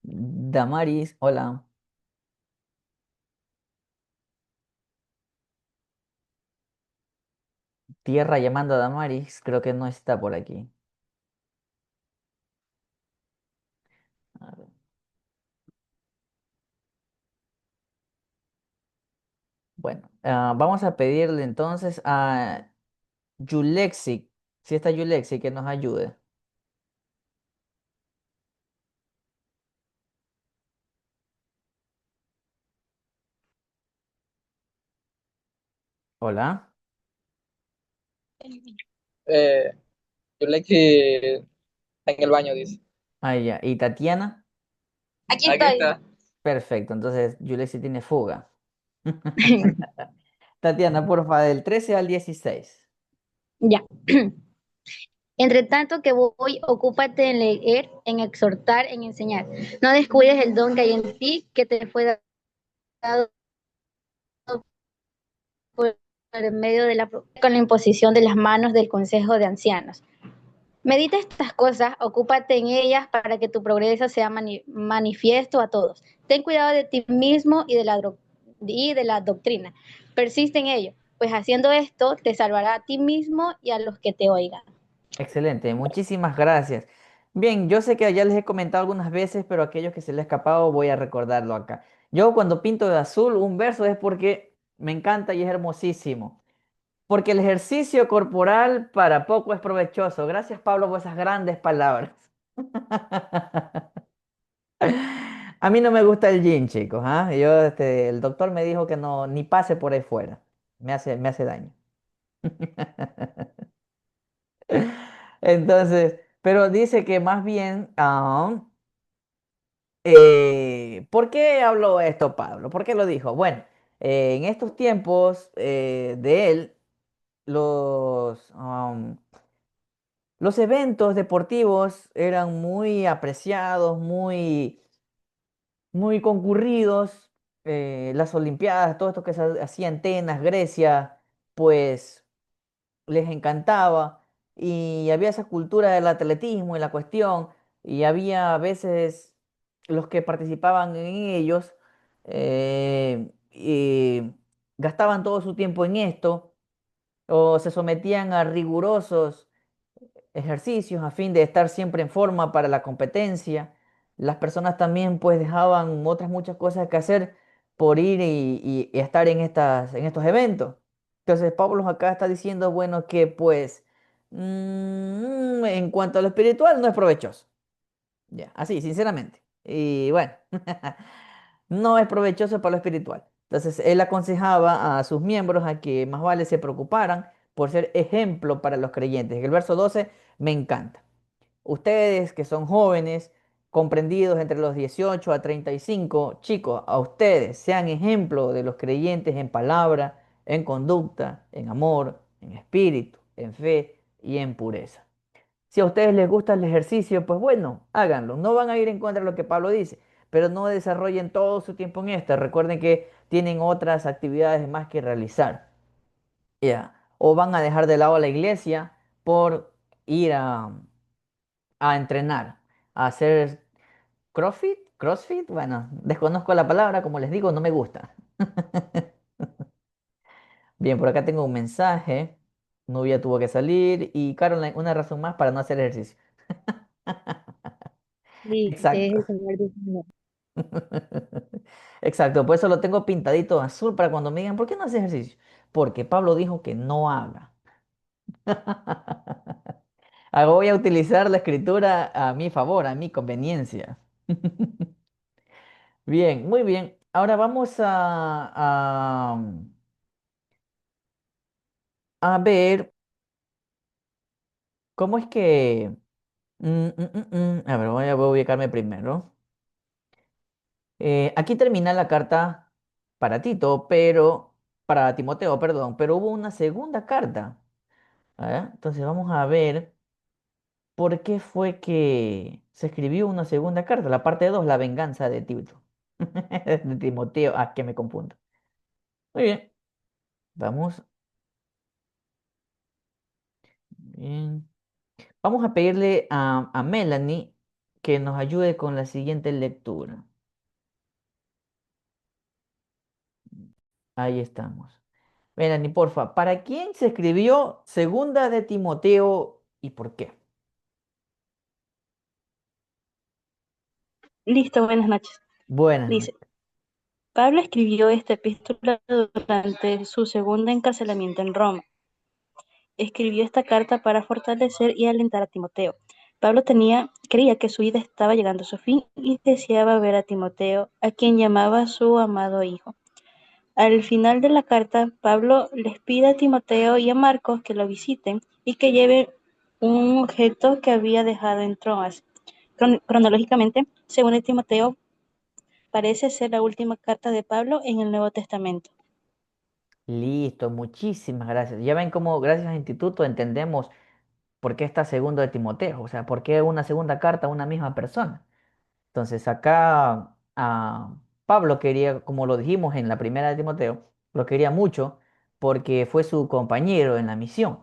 Damaris, hola. Tierra llamando a Damaris, creo que no está por aquí. A ver, bueno, vamos a pedirle entonces a Yulexi, si está Yulexi, que nos ayude. Hola. Eh, Yuleki está en el baño, dice. Ah, ya. ¿Y Tatiana? Aquí Aquí estoy. está. Perfecto, entonces Yulexi tiene fuga. Tatiana, porfa, del 13 al 16. Ya. Entre tanto que voy, ocúpate en leer, en exhortar, en enseñar. No descuides el don que hay en ti, que te fue dado por medio de con la imposición de las manos del Consejo de Ancianos. Medita estas cosas, ocúpate en ellas para que tu progreso sea manifiesto a todos. Ten cuidado de ti mismo y de la doctrina. Persiste en ello, pues haciendo esto te salvará a ti mismo y a los que te oigan. Excelente, muchísimas gracias. Bien, yo sé que ya les he comentado algunas veces, pero aquellos que se les ha escapado voy a recordarlo acá. Yo cuando pinto de azul un verso es porque me encanta y es hermosísimo. Porque el ejercicio corporal para poco es provechoso. Gracias, Pablo, por esas grandes palabras. A mí no me gusta el gym, chicos, ¿ah? Yo, el doctor me dijo que no, ni pase por ahí fuera. Me hace daño. Entonces, pero dice que más bien, ¿por qué habló esto Pablo? ¿Por qué lo dijo? Bueno, en estos tiempos de él, los eventos deportivos eran muy apreciados, muy concurridos. Las Olimpiadas, todo esto que se hacía en Atenas, Grecia, pues les encantaba y había esa cultura del atletismo y la cuestión y había a veces los que participaban en ellos y gastaban todo su tiempo en esto o se sometían a rigurosos ejercicios a fin de estar siempre en forma para la competencia. Las personas también pues dejaban otras muchas cosas que hacer por ir y estar en en estos eventos. Entonces Pablo acá está diciendo, bueno, que pues en cuanto a lo espiritual no es provechoso. Ya, así, sinceramente. Y bueno, no es provechoso para lo espiritual. Entonces, él aconsejaba a sus miembros a que más vale se preocuparan por ser ejemplo para los creyentes. El verso 12 me encanta. Ustedes que son jóvenes, comprendidos entre los 18 a 35, chicos, a ustedes sean ejemplo de los creyentes en palabra, en conducta, en amor, en espíritu, en fe y en pureza. Si a ustedes les gusta el ejercicio, pues bueno, háganlo. No van a ir en contra de lo que Pablo dice, pero no desarrollen todo su tiempo en esto. Recuerden que tienen otras actividades más que realizar. Ya. O van a dejar de lado la iglesia por ir a entrenar, a hacer CrossFit. CrossFit, bueno, desconozco la palabra, como les digo, no me gusta. Bien, por acá tengo un mensaje. Novia tuvo que salir y Caroline, una razón más para no hacer ejercicio. Sí, Exacto. deje de comer dulces. Exacto, por eso lo tengo pintadito azul para cuando me digan, ¿por qué no haces ejercicio? Porque Pablo dijo que no haga. Ahora voy a utilizar la escritura a mi favor, a mi conveniencia. Bien, muy bien. Ahora vamos a ver cómo es que... A ver, voy a ubicarme primero. Aquí termina la carta para Tito, pero... Para Timoteo, perdón, pero hubo una segunda carta. Entonces vamos a ver por qué fue que se escribió una segunda carta, la parte 2, la venganza de Tito. De Timoteo, que me confundo. Muy bien, vamos. Bien. Vamos a pedirle a Melanie que nos ayude con la siguiente lectura. Ahí estamos. Melanie, porfa, ¿para quién se escribió Segunda de Timoteo y por qué? Listo, buenas noches. Buenas Dice, noches. Pablo escribió esta epístola durante su segundo encarcelamiento en Roma. Escribió esta carta para fortalecer y alentar a Timoteo. Pablo creía que su vida estaba llegando a su fin y deseaba ver a Timoteo, a quien llamaba su amado hijo. Al final de la carta, Pablo les pide a Timoteo y a Marcos que lo visiten y que lleven un objeto que había dejado en Troas. Cronológicamente, según el Timoteo, parece ser la última carta de Pablo en el Nuevo Testamento. Listo, muchísimas gracias. Ya ven cómo gracias al instituto entendemos por qué está segundo de Timoteo, o sea, por qué una segunda carta a una misma persona. Entonces acá Pablo quería, como lo dijimos en la primera de Timoteo, lo quería mucho porque fue su compañero en la misión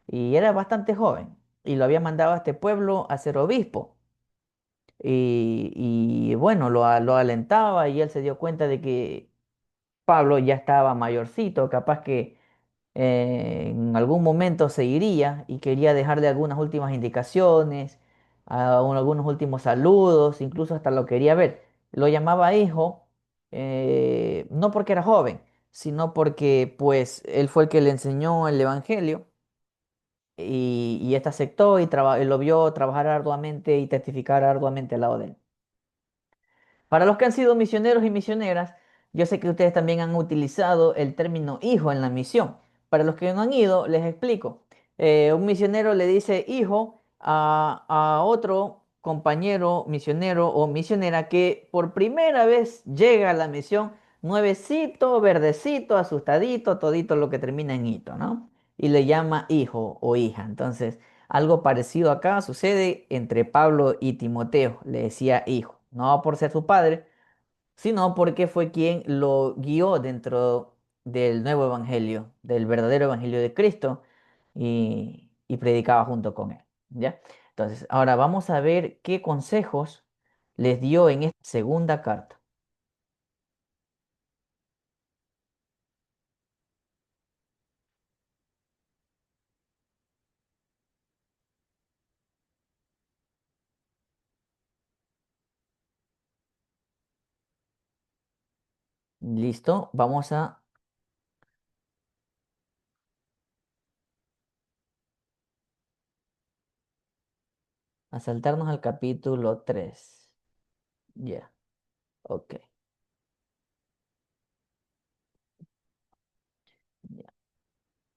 y era bastante joven y lo había mandado a este pueblo a ser obispo. Y bueno, lo alentaba y él se dio cuenta de que Pablo ya estaba mayorcito, capaz que en algún momento se iría y quería dejarle algunas últimas indicaciones, algunos últimos saludos, incluso hasta lo quería ver. Lo llamaba hijo, no porque era joven, sino porque pues él fue el que le enseñó el evangelio y éste aceptó y lo vio trabajar arduamente y testificar arduamente al lado de él. Para los que han sido misioneros y misioneras, yo sé que ustedes también han utilizado el término hijo en la misión. Para los que no han ido, les explico. Un misionero le dice hijo a otro compañero misionero o misionera que por primera vez llega a la misión, nuevecito, verdecito, asustadito, todito lo que termina en hito, ¿no? Y le llama hijo o hija. Entonces, algo parecido acá sucede entre Pablo y Timoteo. Le decía hijo, no por ser su padre, sino porque fue quien lo guió dentro del nuevo evangelio, del verdadero evangelio de Cristo y predicaba junto con él. ¿Ya? Entonces, ahora vamos a ver qué consejos les dio en esta segunda carta. Listo, vamos a saltarnos al capítulo 3. Ya, ok. Ya.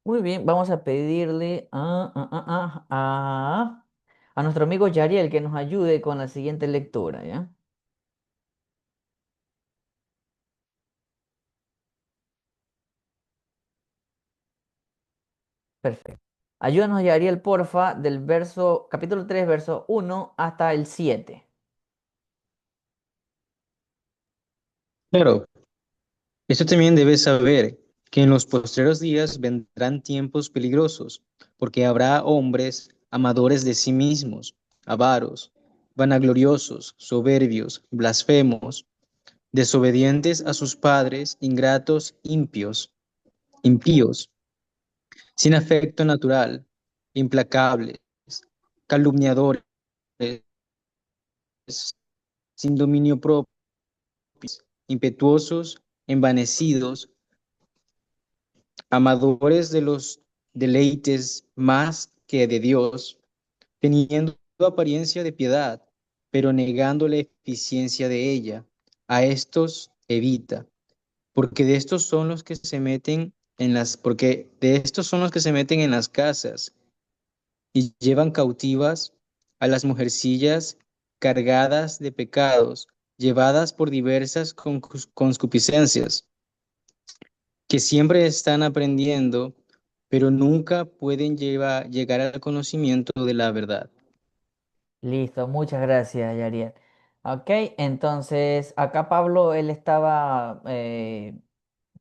Muy bien, vamos a pedirle a nuestro amigo Yariel que nos ayude con la siguiente lectura, ¿ya? Perfecto. Ayúdanos, Yariel, porfa, del capítulo 3 verso 1 hasta el 7. Claro, esto también debes saber que en los postreros días vendrán tiempos peligrosos, porque habrá hombres amadores de sí mismos, avaros, vanagloriosos, soberbios, blasfemos, desobedientes a sus padres, ingratos, impíos, sin afecto natural, implacables, calumniadores, sin dominio propio, impetuosos, envanecidos, amadores de los deleites más que de Dios, teniendo apariencia de piedad, pero negando la eficiencia de ella. A estos evita, porque de estos son los que se meten porque de estos son los que se meten en las casas y llevan cautivas a las mujercillas cargadas de pecados, llevadas por diversas concupiscencias que siempre están aprendiendo, pero nunca pueden llegar al conocimiento de la verdad. Listo, muchas gracias, Yariel. Ok, entonces acá Pablo, él estaba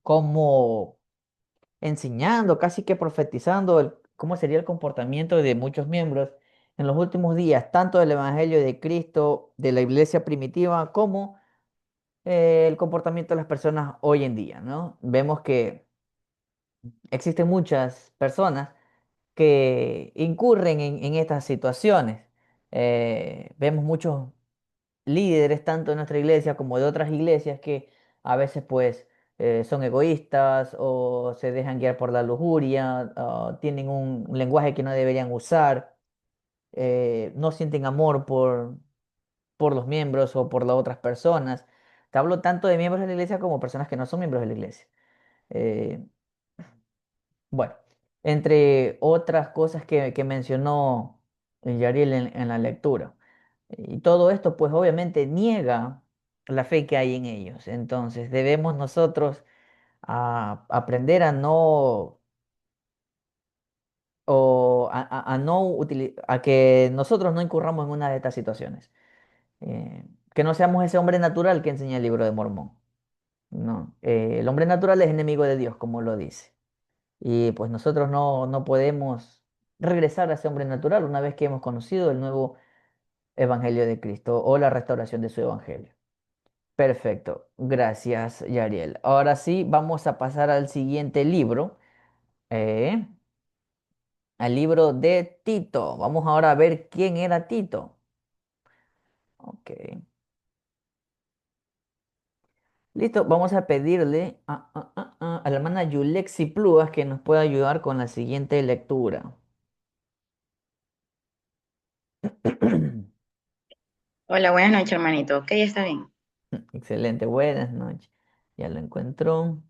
como enseñando, casi que profetizando cómo sería el comportamiento de muchos miembros en los últimos días, tanto del Evangelio de Cristo, de la iglesia primitiva, como el comportamiento de las personas hoy en día, ¿no? Vemos que existen muchas personas que incurren en estas situaciones. Vemos muchos líderes, tanto de nuestra iglesia como de otras iglesias, que a veces pues son egoístas o se dejan guiar por la lujuria, tienen un lenguaje que no deberían usar, no sienten amor por los miembros o por las otras personas. Te hablo tanto de miembros de la iglesia como personas que no son miembros de la iglesia. Eh, bueno, entre otras cosas que mencionó Yariel en la lectura. Y todo esto, pues obviamente niega la fe que hay en ellos. Entonces debemos nosotros aprender a no, a no a que nosotros no incurramos en una de estas situaciones. Que no seamos ese hombre natural que enseña el libro de Mormón. No, el hombre natural es enemigo de Dios, como lo dice. Y pues nosotros no podemos regresar a ese hombre natural una vez que hemos conocido el nuevo evangelio de Cristo o la restauración de su evangelio. Perfecto, gracias, Yariel. Ahora sí, vamos a pasar al siguiente libro, eh, al libro de Tito. Vamos ahora a ver quién era Tito. Ok, listo, vamos a pedirle a la hermana Yulexi Pluas que nos pueda ayudar con la siguiente lectura. Hola, buenas noches, hermanito. Ok, está bien. Excelente, buenas noches. Ya lo encontró.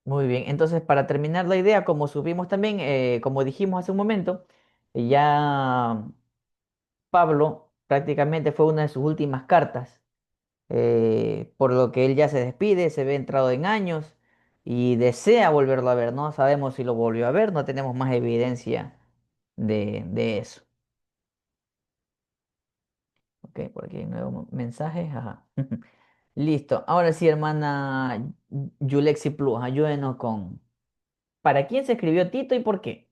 Muy bien, entonces para terminar la idea, como subimos también, como dijimos hace un momento, ya Pablo prácticamente fue una de sus últimas cartas, por lo que él ya se despide, se ve entrado en años y desea volverlo a ver. No sabemos si lo volvió a ver, no tenemos más evidencia de eso. Ok, por aquí hay nuevos mensajes. Ajá. Listo. Ahora sí, hermana Yulexi Plus, ayúdenos con ¿para quién se escribió Tito y por qué?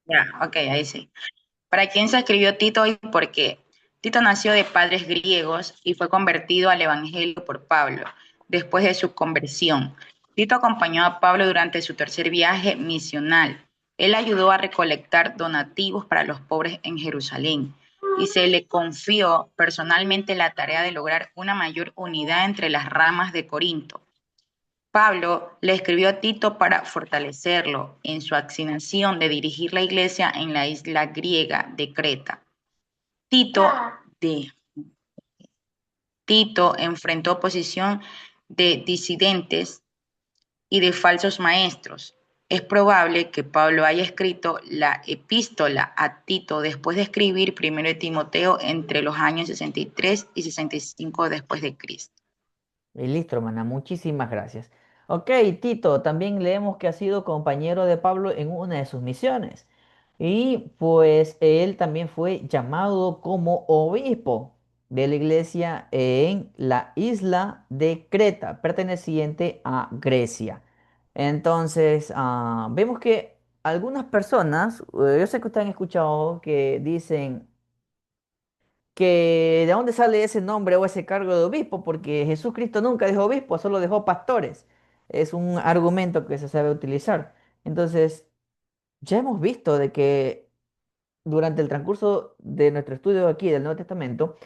Ya, ok, ahí sí. ¿Para quién se escribió Tito y por qué? Tito nació de padres griegos y fue convertido al Evangelio por Pablo después de su conversión. Tito acompañó a Pablo durante su tercer viaje misional. Él ayudó a recolectar donativos para los pobres en Jerusalén y se le confió personalmente la tarea de lograr una mayor unidad entre las ramas de Corinto. Pablo le escribió a Tito para fortalecerlo en su asignación de dirigir la iglesia en la isla griega de Creta. Tito, de, Tito enfrentó oposición de disidentes y de falsos maestros. Es probable que Pablo haya escrito la epístola a Tito después de escribir primero de Timoteo entre los años 63 y 65 después de Cristo. Y listo, hermana, muchísimas gracias. Ok, Tito, también leemos que ha sido compañero de Pablo en una de sus misiones. Y pues él también fue llamado como obispo de la iglesia en la isla de Creta, perteneciente a Grecia. Entonces, vemos que algunas personas, yo sé que ustedes han escuchado que dicen que de dónde sale ese nombre o ese cargo de obispo, porque Jesucristo nunca dejó obispo, solo dejó pastores. Es un argumento que se sabe utilizar. Entonces, ya hemos visto de que durante el transcurso de nuestro estudio aquí del Nuevo Testamento,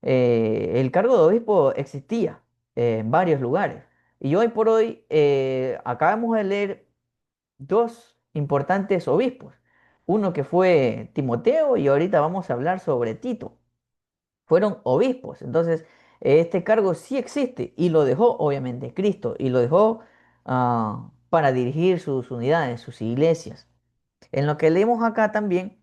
el cargo de obispo existía en varios lugares. Y hoy por hoy acabamos de leer dos importantes obispos. Uno que fue Timoteo y ahorita vamos a hablar sobre Tito, fueron obispos. Entonces, este cargo sí existe y lo dejó obviamente Cristo y lo dejó para dirigir sus unidades, sus iglesias. En lo que leemos acá también,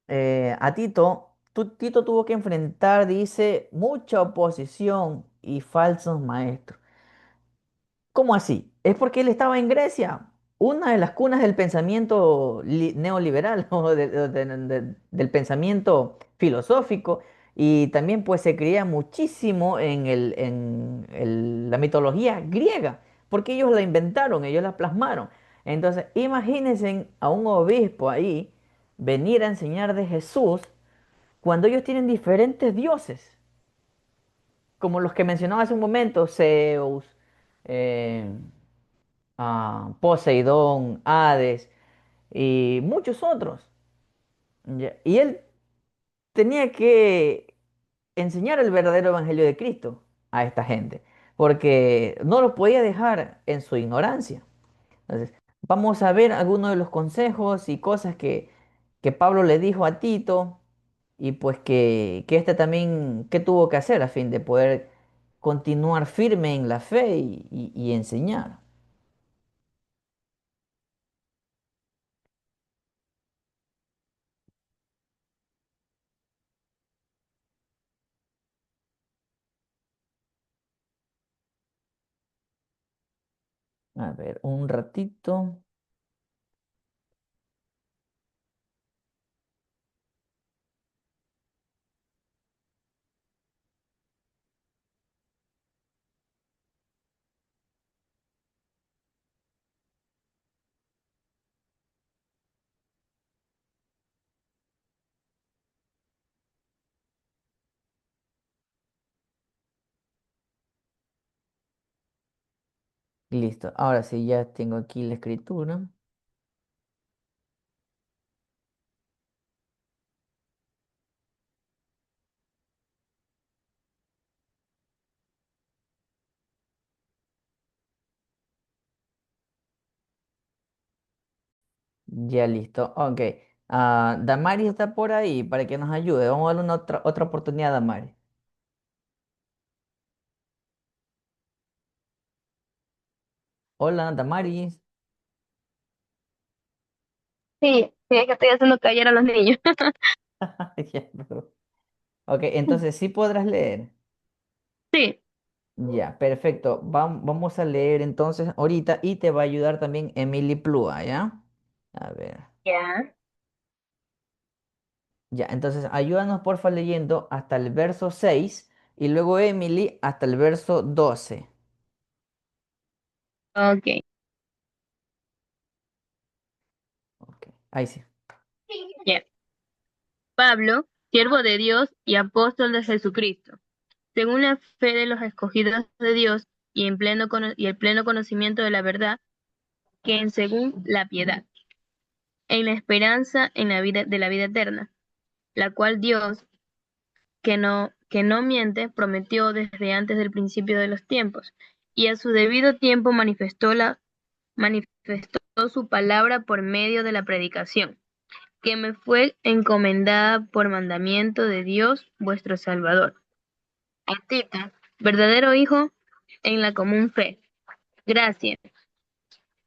a Tito, Tito tuvo que enfrentar, dice, mucha oposición y falsos maestros. ¿Cómo así? Es porque él estaba en Grecia, una de las cunas del pensamiento neoliberal o del pensamiento filosófico, y también pues se creía muchísimo en la mitología griega, porque ellos la inventaron, ellos la plasmaron. Entonces, imagínense a un obispo ahí venir a enseñar de Jesús cuando ellos tienen diferentes dioses, como los que mencionaba hace un momento, Zeus, eh, Poseidón, Hades y muchos otros. ¿Ya? Y él tenía que enseñar el verdadero evangelio de Cristo a esta gente, porque no los podía dejar en su ignorancia. Entonces, vamos a ver algunos de los consejos y cosas que Pablo le dijo a Tito y pues que este también, qué tuvo que hacer a fin de poder continuar firme en la fe y enseñar. A ver, un ratito. Listo. Ahora sí, ya tengo aquí la escritura. Ya listo. Ok. Damaris está por ahí para que nos ayude. Vamos a darle una otra oportunidad a Damaris. Hola, Damaris. Sí, sí, es que estoy haciendo callar a los niños. Ya, ok, entonces sí podrás leer. Sí, Ya, perfecto. Vamos a leer entonces ahorita y te va a ayudar también Emily Plúa, ¿ya? A ver. ya. Ya, entonces ayúdanos porfa leyendo hasta el verso 6 y luego Emily hasta el verso 12. Ok. Ok, ahí sí. Ya. Pablo, siervo de Dios y apóstol de Jesucristo, según la fe de los escogidos de Dios y y el pleno conocimiento de la verdad, que en según la piedad, en la esperanza en la vida de la vida eterna, la cual Dios, que no miente, prometió desde antes del principio de los tiempos, y a su debido tiempo manifestó su palabra por medio de la predicación, que me fue encomendada por mandamiento de Dios vuestro Salvador. A Tito, verdadero hijo en la común fe, gracia,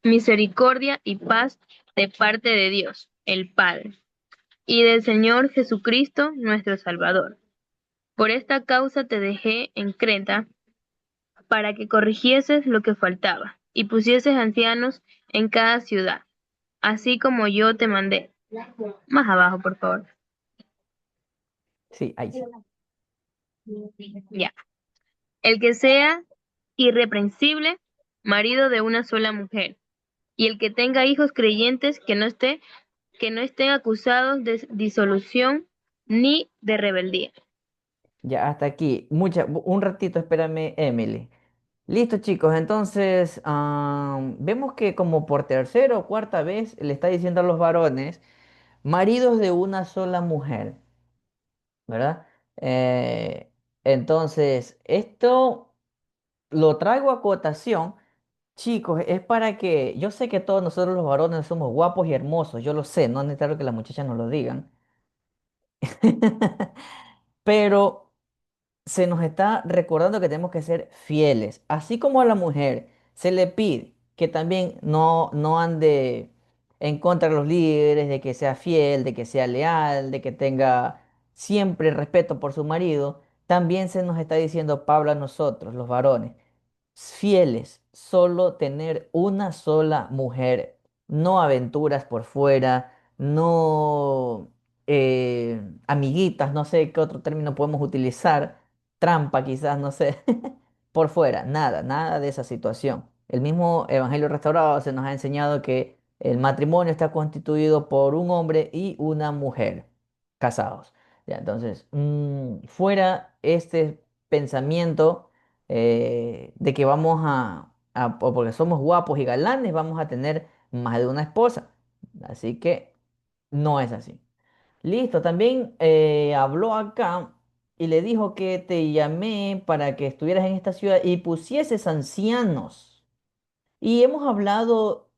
misericordia y paz de parte de Dios, el Padre, y del Señor Jesucristo, nuestro Salvador. Por esta causa te dejé en Creta para que corrigieses lo que faltaba y pusieses ancianos en cada ciudad, así como yo te mandé. Más abajo, por favor. Sí, ahí sí. Ya. El que sea irreprensible, marido de una sola mujer, y el que tenga hijos creyentes que no estén acusados de disolución ni de rebeldía. Ya, hasta aquí. Un ratito, espérame, Emily. Listo, chicos. Entonces, vemos que como por tercera o cuarta vez le está diciendo a los varones, maridos de una sola mujer, ¿verdad? Eh, entonces, esto lo traigo a cotación, chicos, es para que, yo sé que todos nosotros los varones somos guapos y hermosos, yo lo sé, no es necesario que las muchachas nos lo digan, pero se nos está recordando que tenemos que ser fieles. Así como a la mujer se le pide que también no ande en contra de los líderes, de que sea fiel, de que sea leal, de que tenga siempre respeto por su marido, también se nos está diciendo Pablo a nosotros, los varones. fieles, solo tener una sola mujer, no aventuras por fuera, no amiguitas, no sé qué otro término podemos utilizar, trampa quizás, no sé, por fuera, nada, nada de esa situación. El mismo Evangelio Restaurado se nos ha enseñado que el matrimonio está constituido por un hombre y una mujer casados. Ya, entonces, fuera este pensamiento de que vamos o porque somos guapos y galanes, vamos a tener más de una esposa. Así que no es así. Listo, también habló acá y le dijo que te llamé para que estuvieras en esta ciudad y pusieses ancianos. Y hemos hablado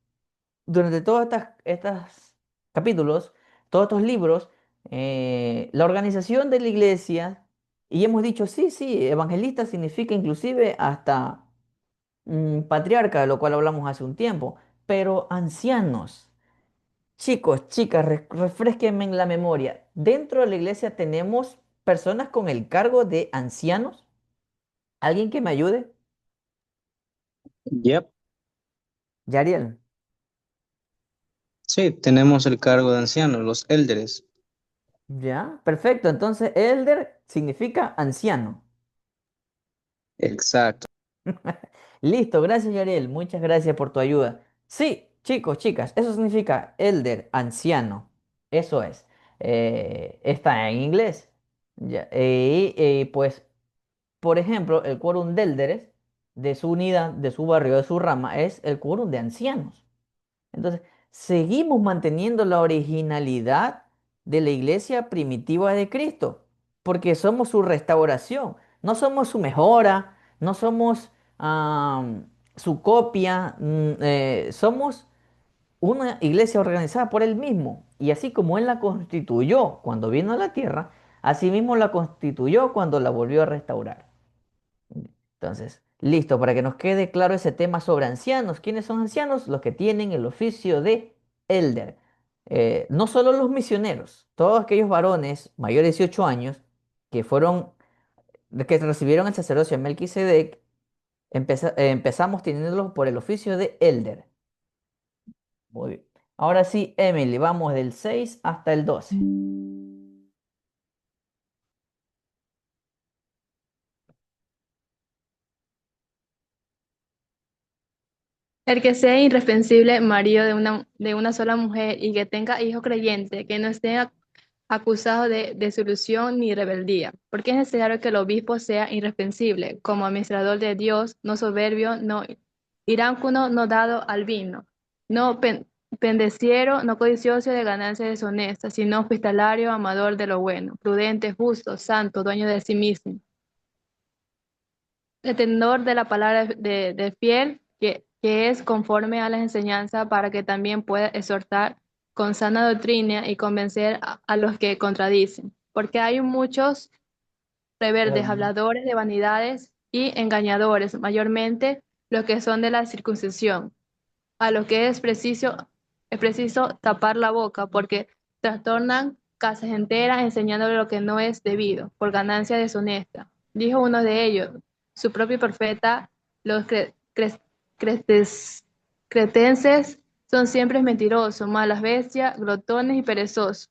durante todos estos capítulos, todos estos libros, la organización de la iglesia, y hemos dicho, sí, sí, evangelista significa inclusive hasta patriarca, de lo cual hablamos hace un tiempo, pero ancianos. Chicos, chicas, refrésquenme en la memoria. ¿Dentro de la iglesia tenemos personas con el cargo de ancianos? ¿Alguien que me ayude? Yep, Yariel. sí, tenemos el cargo de ancianos, los élderes. Ya, perfecto. Entonces, elder significa anciano. Exacto. Listo, gracias Yariel, muchas gracias por tu ayuda. Sí, chicos, chicas, eso significa elder, anciano. Eso es. Está en inglés. Ya, pues, por ejemplo, el quórum de élderes de su unidad, de su barrio, de su rama, es el quórum de ancianos. Entonces, seguimos manteniendo la originalidad de la iglesia primitiva de Cristo, porque somos su restauración, no somos su mejora, no somos su copia, somos una iglesia organizada por Él mismo. Y así como Él la constituyó cuando vino a la tierra, así mismo la constituyó cuando la volvió a restaurar. Entonces, listo, para que nos quede claro ese tema sobre ancianos. ¿Quiénes son ancianos? Los que tienen el oficio de elder. No solo los misioneros, todos aquellos varones mayores de 18 años que fueron, que recibieron el sacerdocio de Melquisedec, empezamos teniéndolos por el oficio de elder. Muy bien. Ahora sí, Emily, vamos del 6 hasta el 12. El que sea irreprensible marido de una sola mujer y que tenga hijo creyente, que no esté acusado de desolución ni rebeldía, porque es necesario que el obispo sea irreprensible, como administrador de Dios, no soberbio, no iránculo, no dado al vino, no pendeciero, no codicioso de ganancias deshonestas, sino hospitalario, amador de lo bueno, prudente, justo, santo, dueño de sí mismo, entendedor de la palabra de fiel, que es conforme a las enseñanzas para que también pueda exhortar con sana doctrina y convencer a los que contradicen. Porque hay muchos rebeldes, Perdón. habladores de vanidades y engañadores, mayormente los que son de la circuncisión, a los que es preciso tapar la boca, porque trastornan casas enteras enseñando lo que no es debido, por ganancia deshonesta. Dijo uno de ellos, su propio profeta, los cretenses son siempre mentirosos, malas bestias, glotones y perezosos.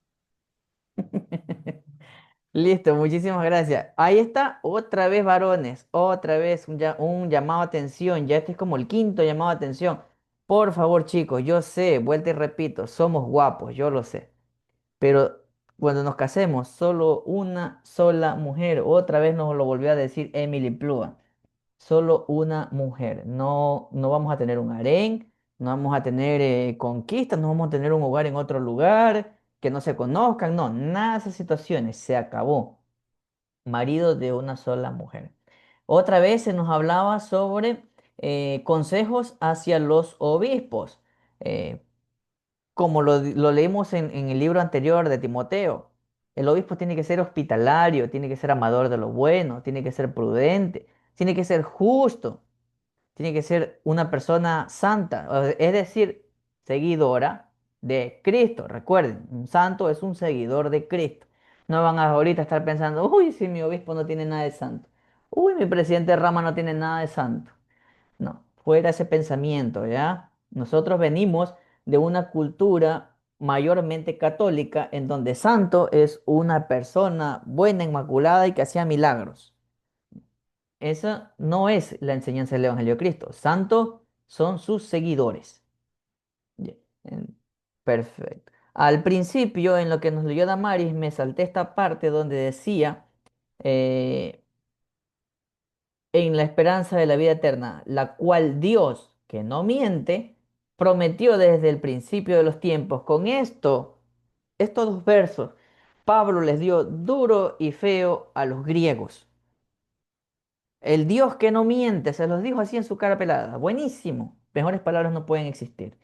Listo, muchísimas gracias. Ahí está, otra vez varones, otra vez un llamado a atención. Ya este es como el quinto llamado a atención. Por favor, chicos, yo sé, vuelta y repito, somos guapos, yo lo sé. Pero cuando nos casemos, solo una sola mujer. Otra vez nos lo volvió a decir Emily Plua. Solo una mujer. No, no vamos a tener un harén, no vamos a tener conquistas, no vamos a tener un hogar en otro lugar, que no se conozcan. No, nada de esas situaciones. Se acabó. Marido de una sola mujer. Otra vez se nos hablaba sobre consejos hacia los obispos. Eh, como lo leímos en el libro anterior de Timoteo. El obispo tiene que ser hospitalario, tiene que ser amador de lo bueno, tiene que ser prudente, tiene que ser justo, tiene que ser una persona santa, es decir, seguidora de Cristo. Recuerden, un santo es un seguidor de Cristo. No van a ahorita estar pensando, uy, si mi obispo no tiene nada de santo. Uy, mi presidente de rama no tiene nada de santo. No, fuera ese pensamiento, ¿ya? Nosotros venimos de una cultura mayormente católica en donde santo es una persona buena, inmaculada y que hacía milagros. Esa no es la enseñanza del Evangelio de Cristo. Santos son sus seguidores. Ya, en- Perfecto. Al principio, en lo que nos leyó Damaris, me salté esta parte donde decía, eh, en la esperanza de la vida eterna, la cual Dios, que no miente, prometió desde el principio de los tiempos. Con esto, estos dos versos, Pablo les dio duro y feo a los griegos. El Dios que no miente, se los dijo así en su cara pelada. Buenísimo. Mejores palabras no pueden existir.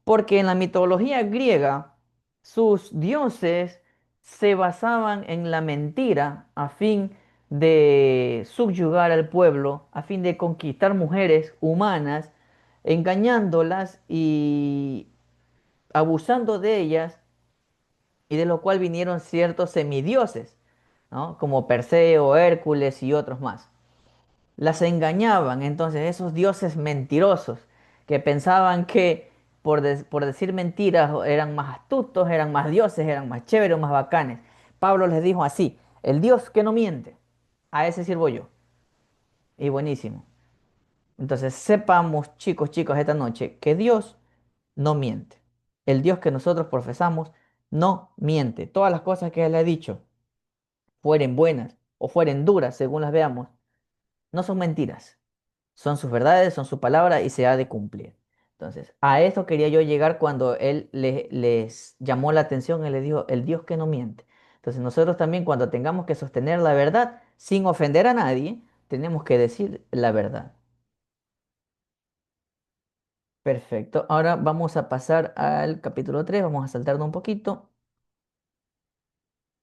Porque en la mitología griega, sus dioses se basaban en la mentira a fin de subyugar al pueblo, a fin de conquistar mujeres humanas, engañándolas y abusando de ellas, y de lo cual vinieron ciertos semidioses, ¿no? Como Perseo, Hércules y otros más. Las engañaban, entonces esos dioses mentirosos que pensaban que por decir mentiras eran más astutos, eran más dioses, eran más chéveres, más bacanes. Pablo les dijo así, el Dios que no miente, a ese sirvo yo. Y buenísimo. Entonces sepamos, chicos, chicos, esta noche que Dios no miente. El Dios que nosotros profesamos no miente. Todas las cosas que Él ha dicho, fueren buenas o fueren duras, según las veamos, no son mentiras. Son sus verdades, son su palabra y se ha de cumplir. Entonces, a esto quería yo llegar cuando él les llamó la atención y les dijo, el Dios que no miente. Entonces, nosotros también cuando tengamos que sostener la verdad sin ofender a nadie, tenemos que decir la verdad. Perfecto. Ahora vamos a pasar al capítulo 3. Vamos a saltarnos un poquito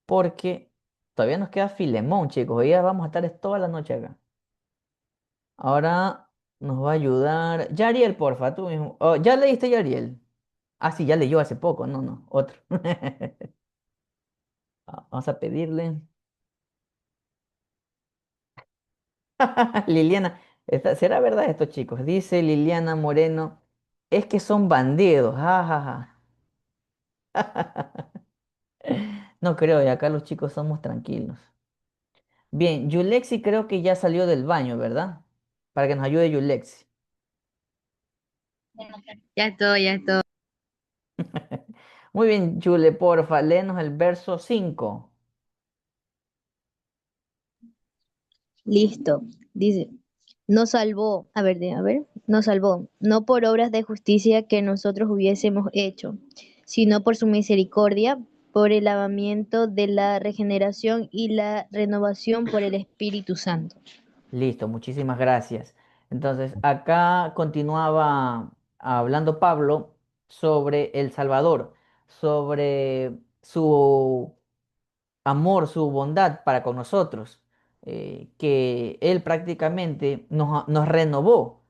porque todavía nos queda Filemón, chicos. Hoy ya vamos a estar toda la noche acá. Ahora nos va a ayudar Yariel, porfa, tú mismo. Oh, ¿ya leíste Yariel? Ah, sí, ya leyó hace poco. No, no, otro. Vamos a pedirle. Liliana, ¿será verdad esto, chicos? Dice Liliana Moreno, es que son bandidos. Ja, ja, ja. No creo, y acá los chicos somos tranquilos. Bien, Yulexi creo que ya salió del baño, ¿verdad? Para que nos ayude Yulexi. Ya estoy, ya estoy. Muy bien, Yule, porfa, léenos el verso 5. Listo. Dice, nos salvó, nos salvó, no por obras de justicia que nosotros hubiésemos hecho, sino por su misericordia, por el lavamiento de la regeneración y la renovación por el Espíritu Santo. Listo, muchísimas gracias. Entonces, acá continuaba hablando Pablo sobre el Salvador, sobre su amor, su bondad para con nosotros, que Él prácticamente nos renovó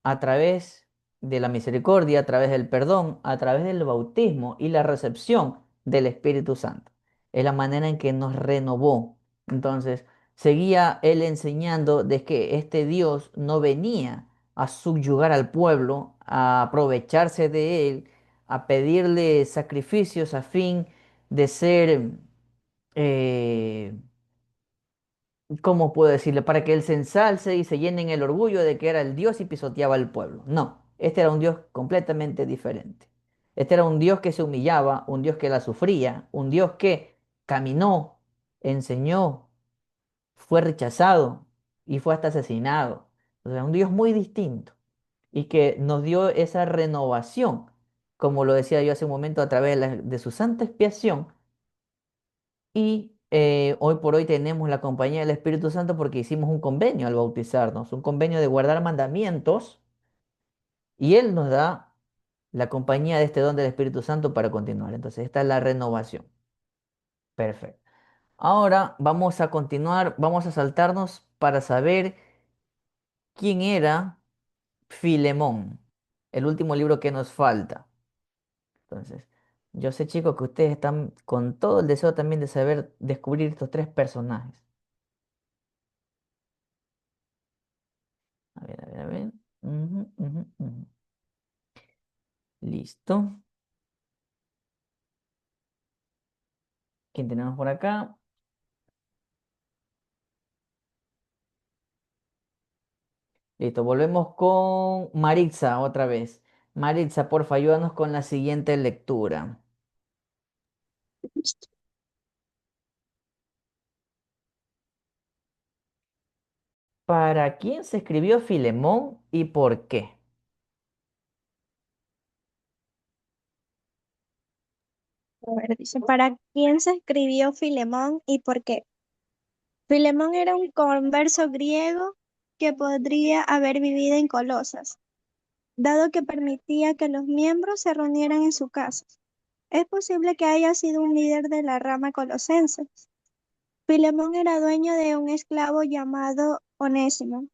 a través de la misericordia, a través del perdón, a través del bautismo y la recepción del Espíritu Santo. Es la manera en que nos renovó. Entonces, seguía él enseñando de que este Dios no venía a subyugar al pueblo, a aprovecharse de él, a pedirle sacrificios a fin de ser, eh, ¿cómo puedo decirle? Para que él se ensalce y se llene en el orgullo de que era el Dios y pisoteaba al pueblo. No, este era un Dios completamente diferente. Este era un Dios que se humillaba, un Dios que la sufría, un Dios que caminó, enseñó, fue rechazado y fue hasta asesinado. O sea, un Dios muy distinto y que nos dio esa renovación, como lo decía yo hace un momento, a través de su santa expiación y hoy por hoy tenemos la compañía del Espíritu Santo porque hicimos un convenio al bautizarnos, un convenio de guardar mandamientos y Él nos da la compañía de este don del Espíritu Santo para continuar. Entonces, esta es la renovación. Perfecto. Ahora vamos a continuar, vamos a saltarnos para saber quién era Filemón, el último libro que nos falta. Entonces, yo sé, chicos, que ustedes están con todo el deseo también de saber descubrir estos tres personajes. A ver, a ver, a ver. Ujú, ujú, ujú. Listo. ¿Quién tenemos por acá? Listo, volvemos con Maritza otra vez. Maritza, porfa, ayúdanos con la siguiente lectura. ¿Para quién se escribió Filemón y por qué? A ver, dice, ¿para quién se escribió Filemón y por qué? Filemón era un converso griego que podría haber vivido en Colosas, dado que permitía que los miembros se reunieran en su casa. Es posible que haya sido un líder de la rama colosense. Filemón era dueño de un esclavo llamado Onésimo,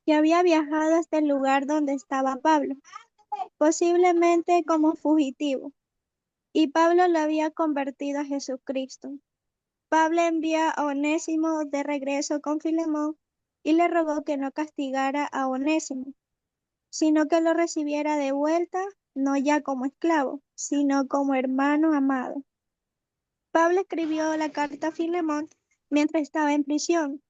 que había viajado hasta el lugar donde estaba Pablo, posiblemente como fugitivo, y Pablo lo había convertido a Jesucristo. Pablo envía a Onésimo de regreso con Filemón y le rogó que no castigara a Onésimo, sino que lo recibiera de vuelta, no ya como esclavo, sino como hermano amado. Pablo escribió la carta a Filemón mientras estaba en prisión,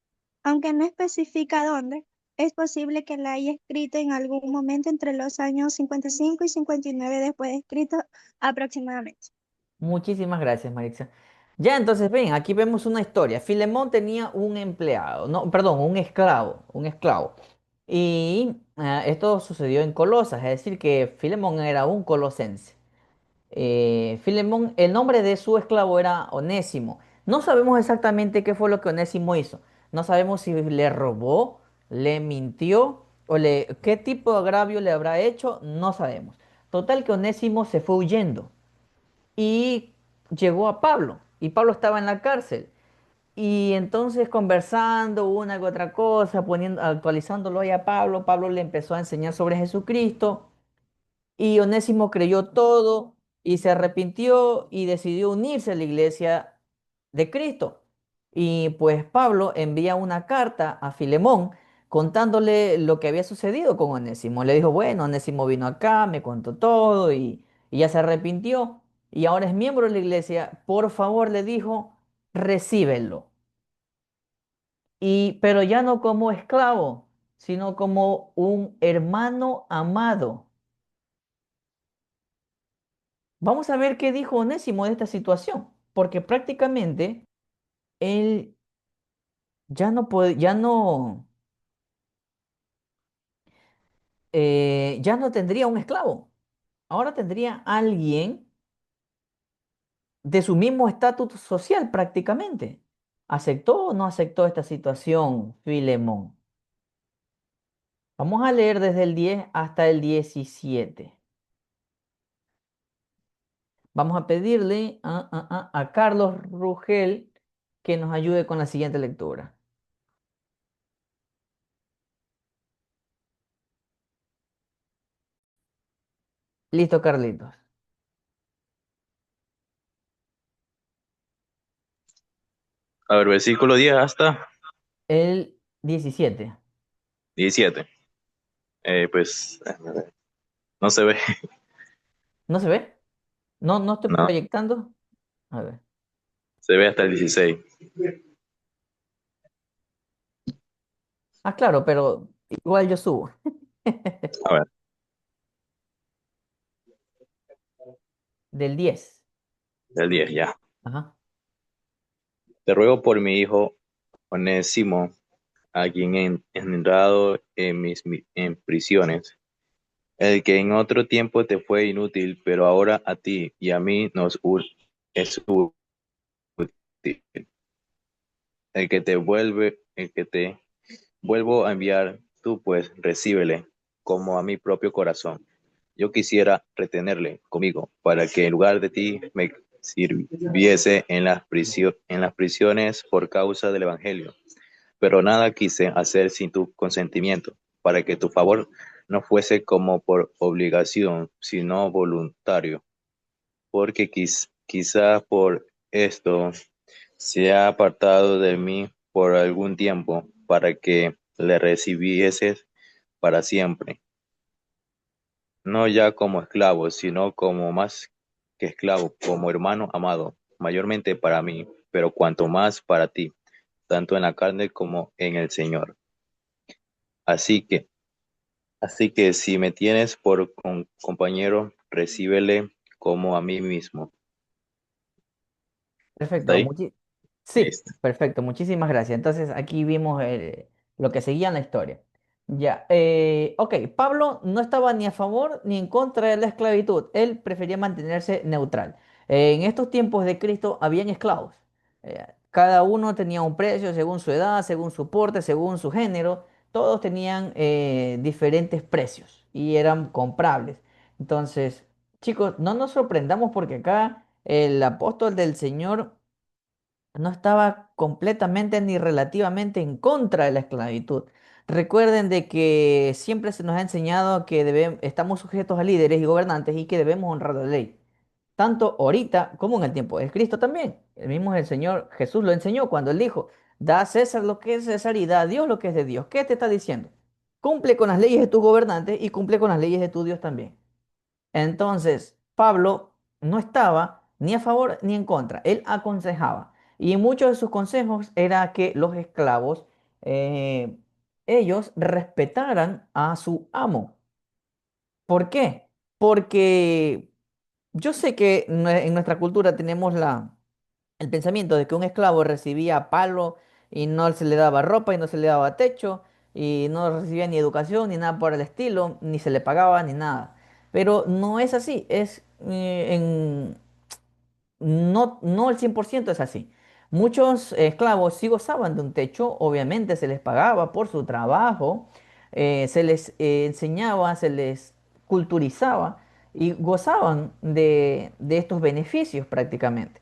aunque no especifica dónde. Es posible que la haya escrito en algún momento entre los años 55 y 59 después de escrito aproximadamente. Muchísimas gracias, Maritza. Ya, entonces ven, aquí vemos una historia. Filemón tenía un empleado, no, perdón, un esclavo. Y esto sucedió en Colosas, es decir, que Filemón era un colosense. Filemón, el nombre de su esclavo era Onésimo. No sabemos exactamente qué fue lo que Onésimo hizo. No sabemos si le robó, le mintió qué tipo de agravio le habrá hecho, no sabemos. Total que Onésimo se fue huyendo y llegó a Pablo y Pablo estaba en la cárcel. Y entonces conversando una que otra cosa, actualizándolo ahí a Pablo, Pablo le empezó a enseñar sobre Jesucristo. Y Onésimo creyó todo y se arrepintió y decidió unirse a la iglesia de Cristo. Y pues Pablo envía una carta a Filemón contándole lo que había sucedido con Onésimo. Le dijo, bueno, Onésimo vino acá, me contó todo y ya se arrepintió y ahora es miembro de la iglesia. Por favor, le dijo, recíbelo. Pero ya no como esclavo, sino como un hermano amado. Vamos a ver qué dijo Onésimo de esta situación, porque prácticamente él ya no tendría un esclavo. Ahora tendría alguien de su mismo estatus social prácticamente. ¿Aceptó o no aceptó esta situación, Filemón? Vamos a leer desde el 10 hasta el 17. Vamos a pedirle a Carlos Rugel que nos ayude con la siguiente lectura. Listo, Carlitos. A ver, versículo 10 hasta El 17. 17. Pues no se ve. ¿No se ve? No estoy No, proyectando. A ver. se ve hasta el 16. Ah, claro, pero igual yo subo. A ver, Del 10. el 10 ya. Ajá. Te ruego por mi hijo Onésimo, a quien he engendrado en prisiones, el que en otro tiempo te fue inútil, pero ahora a ti y a mí es útil. El que te vuelvo a enviar, tú pues recíbele como a mi propio corazón. Yo quisiera retenerle conmigo para que en lugar de ti me sirviese en las prisiones por causa del Evangelio. Pero nada quise hacer sin tu consentimiento, para que tu favor no fuese como por obligación, sino voluntario, porque quizá por esto se ha apartado de mí por algún tiempo, para que le recibieses para siempre, no ya como esclavo, sino como más que esclavo, como hermano amado, mayormente para mí, pero cuanto más para ti, tanto en la carne como en el Señor. Así que, así que si me tienes por compañero, recíbele como a mí mismo. ¿Está Perfecto, ahí? sí, Listo. perfecto, muchísimas gracias. Entonces aquí vimos lo que seguía en la historia. Ya, ok, Pablo no estaba ni a favor ni en contra de la esclavitud, él prefería mantenerse neutral. En estos tiempos de Cristo habían esclavos. Cada uno tenía un precio según su edad, según su porte, según su género. Todos tenían diferentes precios y eran comprables. Entonces, chicos, no nos sorprendamos porque acá el apóstol del Señor no estaba completamente ni relativamente en contra de la esclavitud. Recuerden de que siempre se nos ha enseñado que estamos sujetos a líderes y gobernantes y que debemos honrar la ley. Tanto ahorita como en el tiempo de Cristo también. El mismo el Señor Jesús lo enseñó cuando él dijo, da a César lo que es César y da a Dios lo que es de Dios. ¿Qué te está diciendo? Cumple con las leyes de tus gobernantes y cumple con las leyes de tu Dios también. Entonces, Pablo no estaba ni a favor ni en contra, él aconsejaba. Y muchos de sus consejos era que los esclavos, eh, ellos respetaran a su amo. ¿Por qué? Porque yo sé que en nuestra cultura tenemos el pensamiento de que un esclavo recibía palo y no se le daba ropa y no se le daba techo y no recibía ni educación ni nada por el estilo, ni se le pagaba ni nada. Pero no es así, no el 100% es así. Muchos esclavos sí gozaban de un techo, obviamente se les pagaba por su trabajo, se les enseñaba, se les culturizaba y gozaban de estos beneficios prácticamente.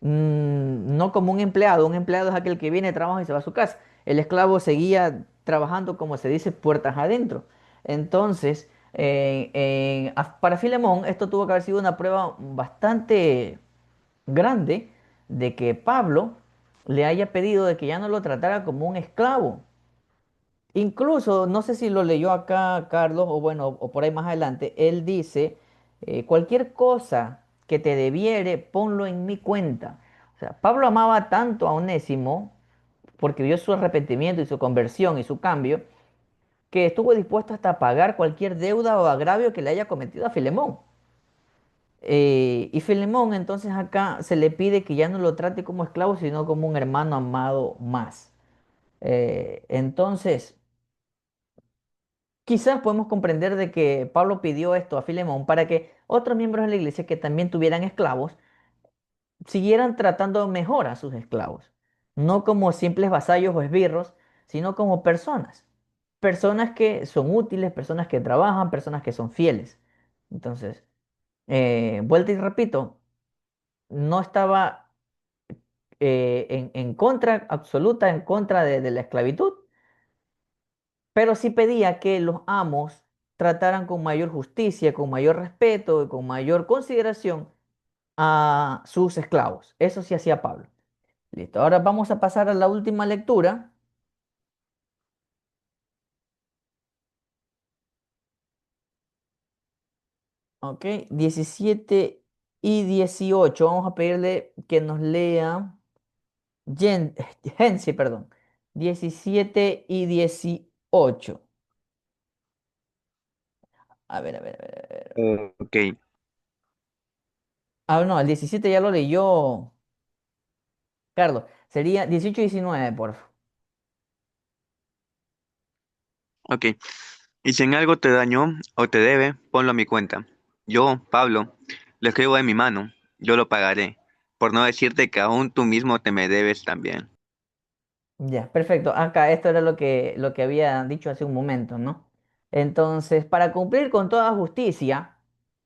No como un empleado es aquel que viene, trabaja y se va a su casa. El esclavo seguía trabajando, como se dice, puertas adentro. Entonces, para Filemón, esto tuvo que haber sido una prueba bastante grande de que Pablo le haya pedido de que ya no lo tratara como un esclavo. Incluso, no sé si lo leyó acá Carlos o bueno, o por ahí más adelante, él dice, cualquier cosa que te debiere, ponlo en mi cuenta. O sea, Pablo amaba tanto a Onésimo porque vio su arrepentimiento y su conversión y su cambio, que estuvo dispuesto hasta a pagar cualquier deuda o agravio que le haya cometido a Filemón. Y Filemón entonces acá se le pide que ya no lo trate como esclavo, sino como un hermano amado más. Entonces, quizás podemos comprender de que Pablo pidió esto a Filemón para que otros miembros de la iglesia que también tuvieran esclavos siguieran tratando mejor a sus esclavos, no como simples vasallos o esbirros, sino como personas, personas que son útiles, personas que trabajan, personas que son fieles. Entonces, vuelta y repito, no estaba en contra, absoluta en contra de la esclavitud, pero sí pedía que los amos trataran con mayor justicia, con mayor respeto y con mayor consideración a sus esclavos. Eso sí hacía Pablo. Listo, ahora vamos a pasar a la última lectura. Ok, 17 y 18. Vamos a pedirle que nos lea Gensi, perdón. 17 y 18. A ver, a ver, a ver, a ver. Ok, Ah, no, el 17 ya lo leyó Carlos. Sería 18 y 19, por favor. ok. Y si en algo te dañó o te debe, ponlo a mi cuenta. Yo, Pablo, lo escribo en mi mano, yo lo pagaré, por no decirte que aún tú mismo te me debes también. Ya, perfecto. Acá esto era lo que había dicho hace un momento, ¿no? Entonces, para cumplir con toda justicia,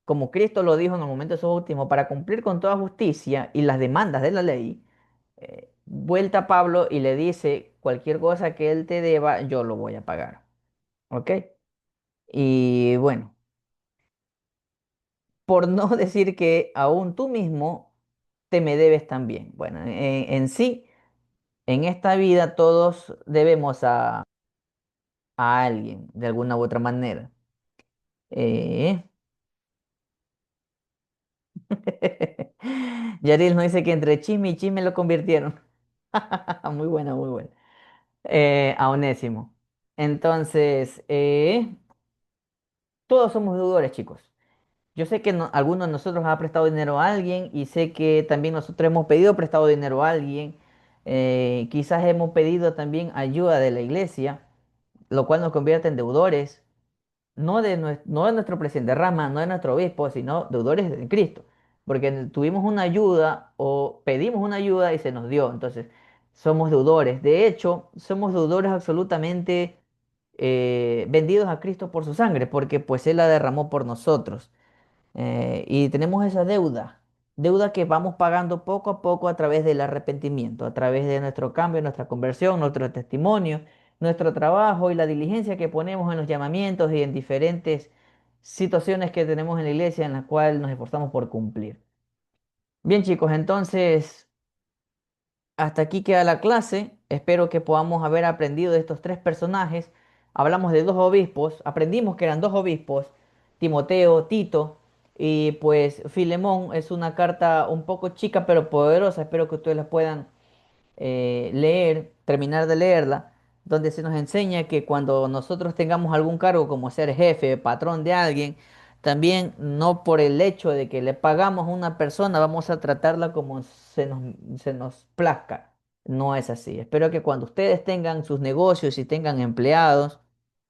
como Cristo lo dijo en el momento de su último, para cumplir con toda justicia y las demandas de la ley, vuelta a Pablo y le dice, cualquier cosa que él te deba, yo lo voy a pagar. ¿Ok? Y bueno, por no decir que aún tú mismo te me debes también. Bueno, en sí, en esta vida todos debemos a alguien de alguna u otra manera. Eh, Yaril nos dice que entre chisme y chisme lo convirtieron. Muy buena, muy buena. A Onésimo. Entonces, todos somos deudores, chicos. Yo sé que alguno de nosotros ha prestado dinero a alguien y sé que también nosotros hemos pedido prestado dinero a alguien. Quizás hemos pedido también ayuda de la iglesia, lo cual nos convierte en deudores, no de nuestro presidente de rama, no de nuestro obispo, sino deudores de Cristo. Porque tuvimos una ayuda o pedimos una ayuda y se nos dio. Entonces, somos deudores. De hecho, somos deudores absolutamente vendidos a Cristo por su sangre, porque pues Él la derramó por nosotros. Y tenemos esa deuda, deuda que vamos pagando poco a poco a través del arrepentimiento, a través de nuestro cambio, nuestra conversión, nuestro testimonio, nuestro trabajo y la diligencia que ponemos en los llamamientos y en diferentes situaciones que tenemos en la iglesia en las cuales nos esforzamos por cumplir. Bien, chicos, entonces hasta aquí queda la clase. Espero que podamos haber aprendido de estos tres personajes. Hablamos de dos obispos, aprendimos que eran dos obispos, Timoteo, Tito, y pues Filemón es una carta un poco chica pero poderosa. Espero que ustedes la puedan leer, terminar de leerla, donde se nos enseña que cuando nosotros tengamos algún cargo como ser jefe, patrón de alguien, también no por el hecho de que le pagamos a una persona vamos a tratarla como se nos plazca. No es así. Espero que cuando ustedes tengan sus negocios y tengan empleados,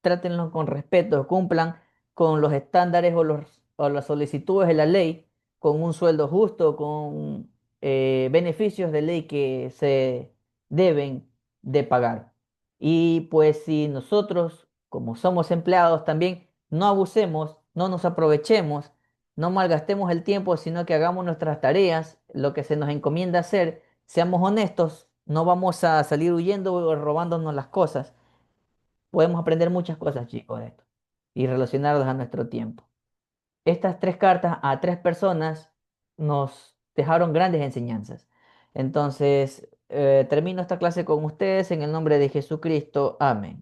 trátenlos con respeto, cumplan con los estándares o las solicitudes de la ley, con un sueldo justo, con beneficios de ley que se deben de pagar. Y pues si nosotros, como somos empleados, también no abusemos, no nos aprovechemos, no malgastemos el tiempo, sino que hagamos nuestras tareas, lo que se nos encomienda hacer, seamos honestos, no vamos a salir huyendo o robándonos las cosas. Podemos aprender muchas cosas, chicos, de esto y relacionarlas a nuestro tiempo. Estas tres cartas a tres personas nos dejaron grandes enseñanzas. Entonces, termino esta clase con ustedes en el nombre de Jesucristo. Amén.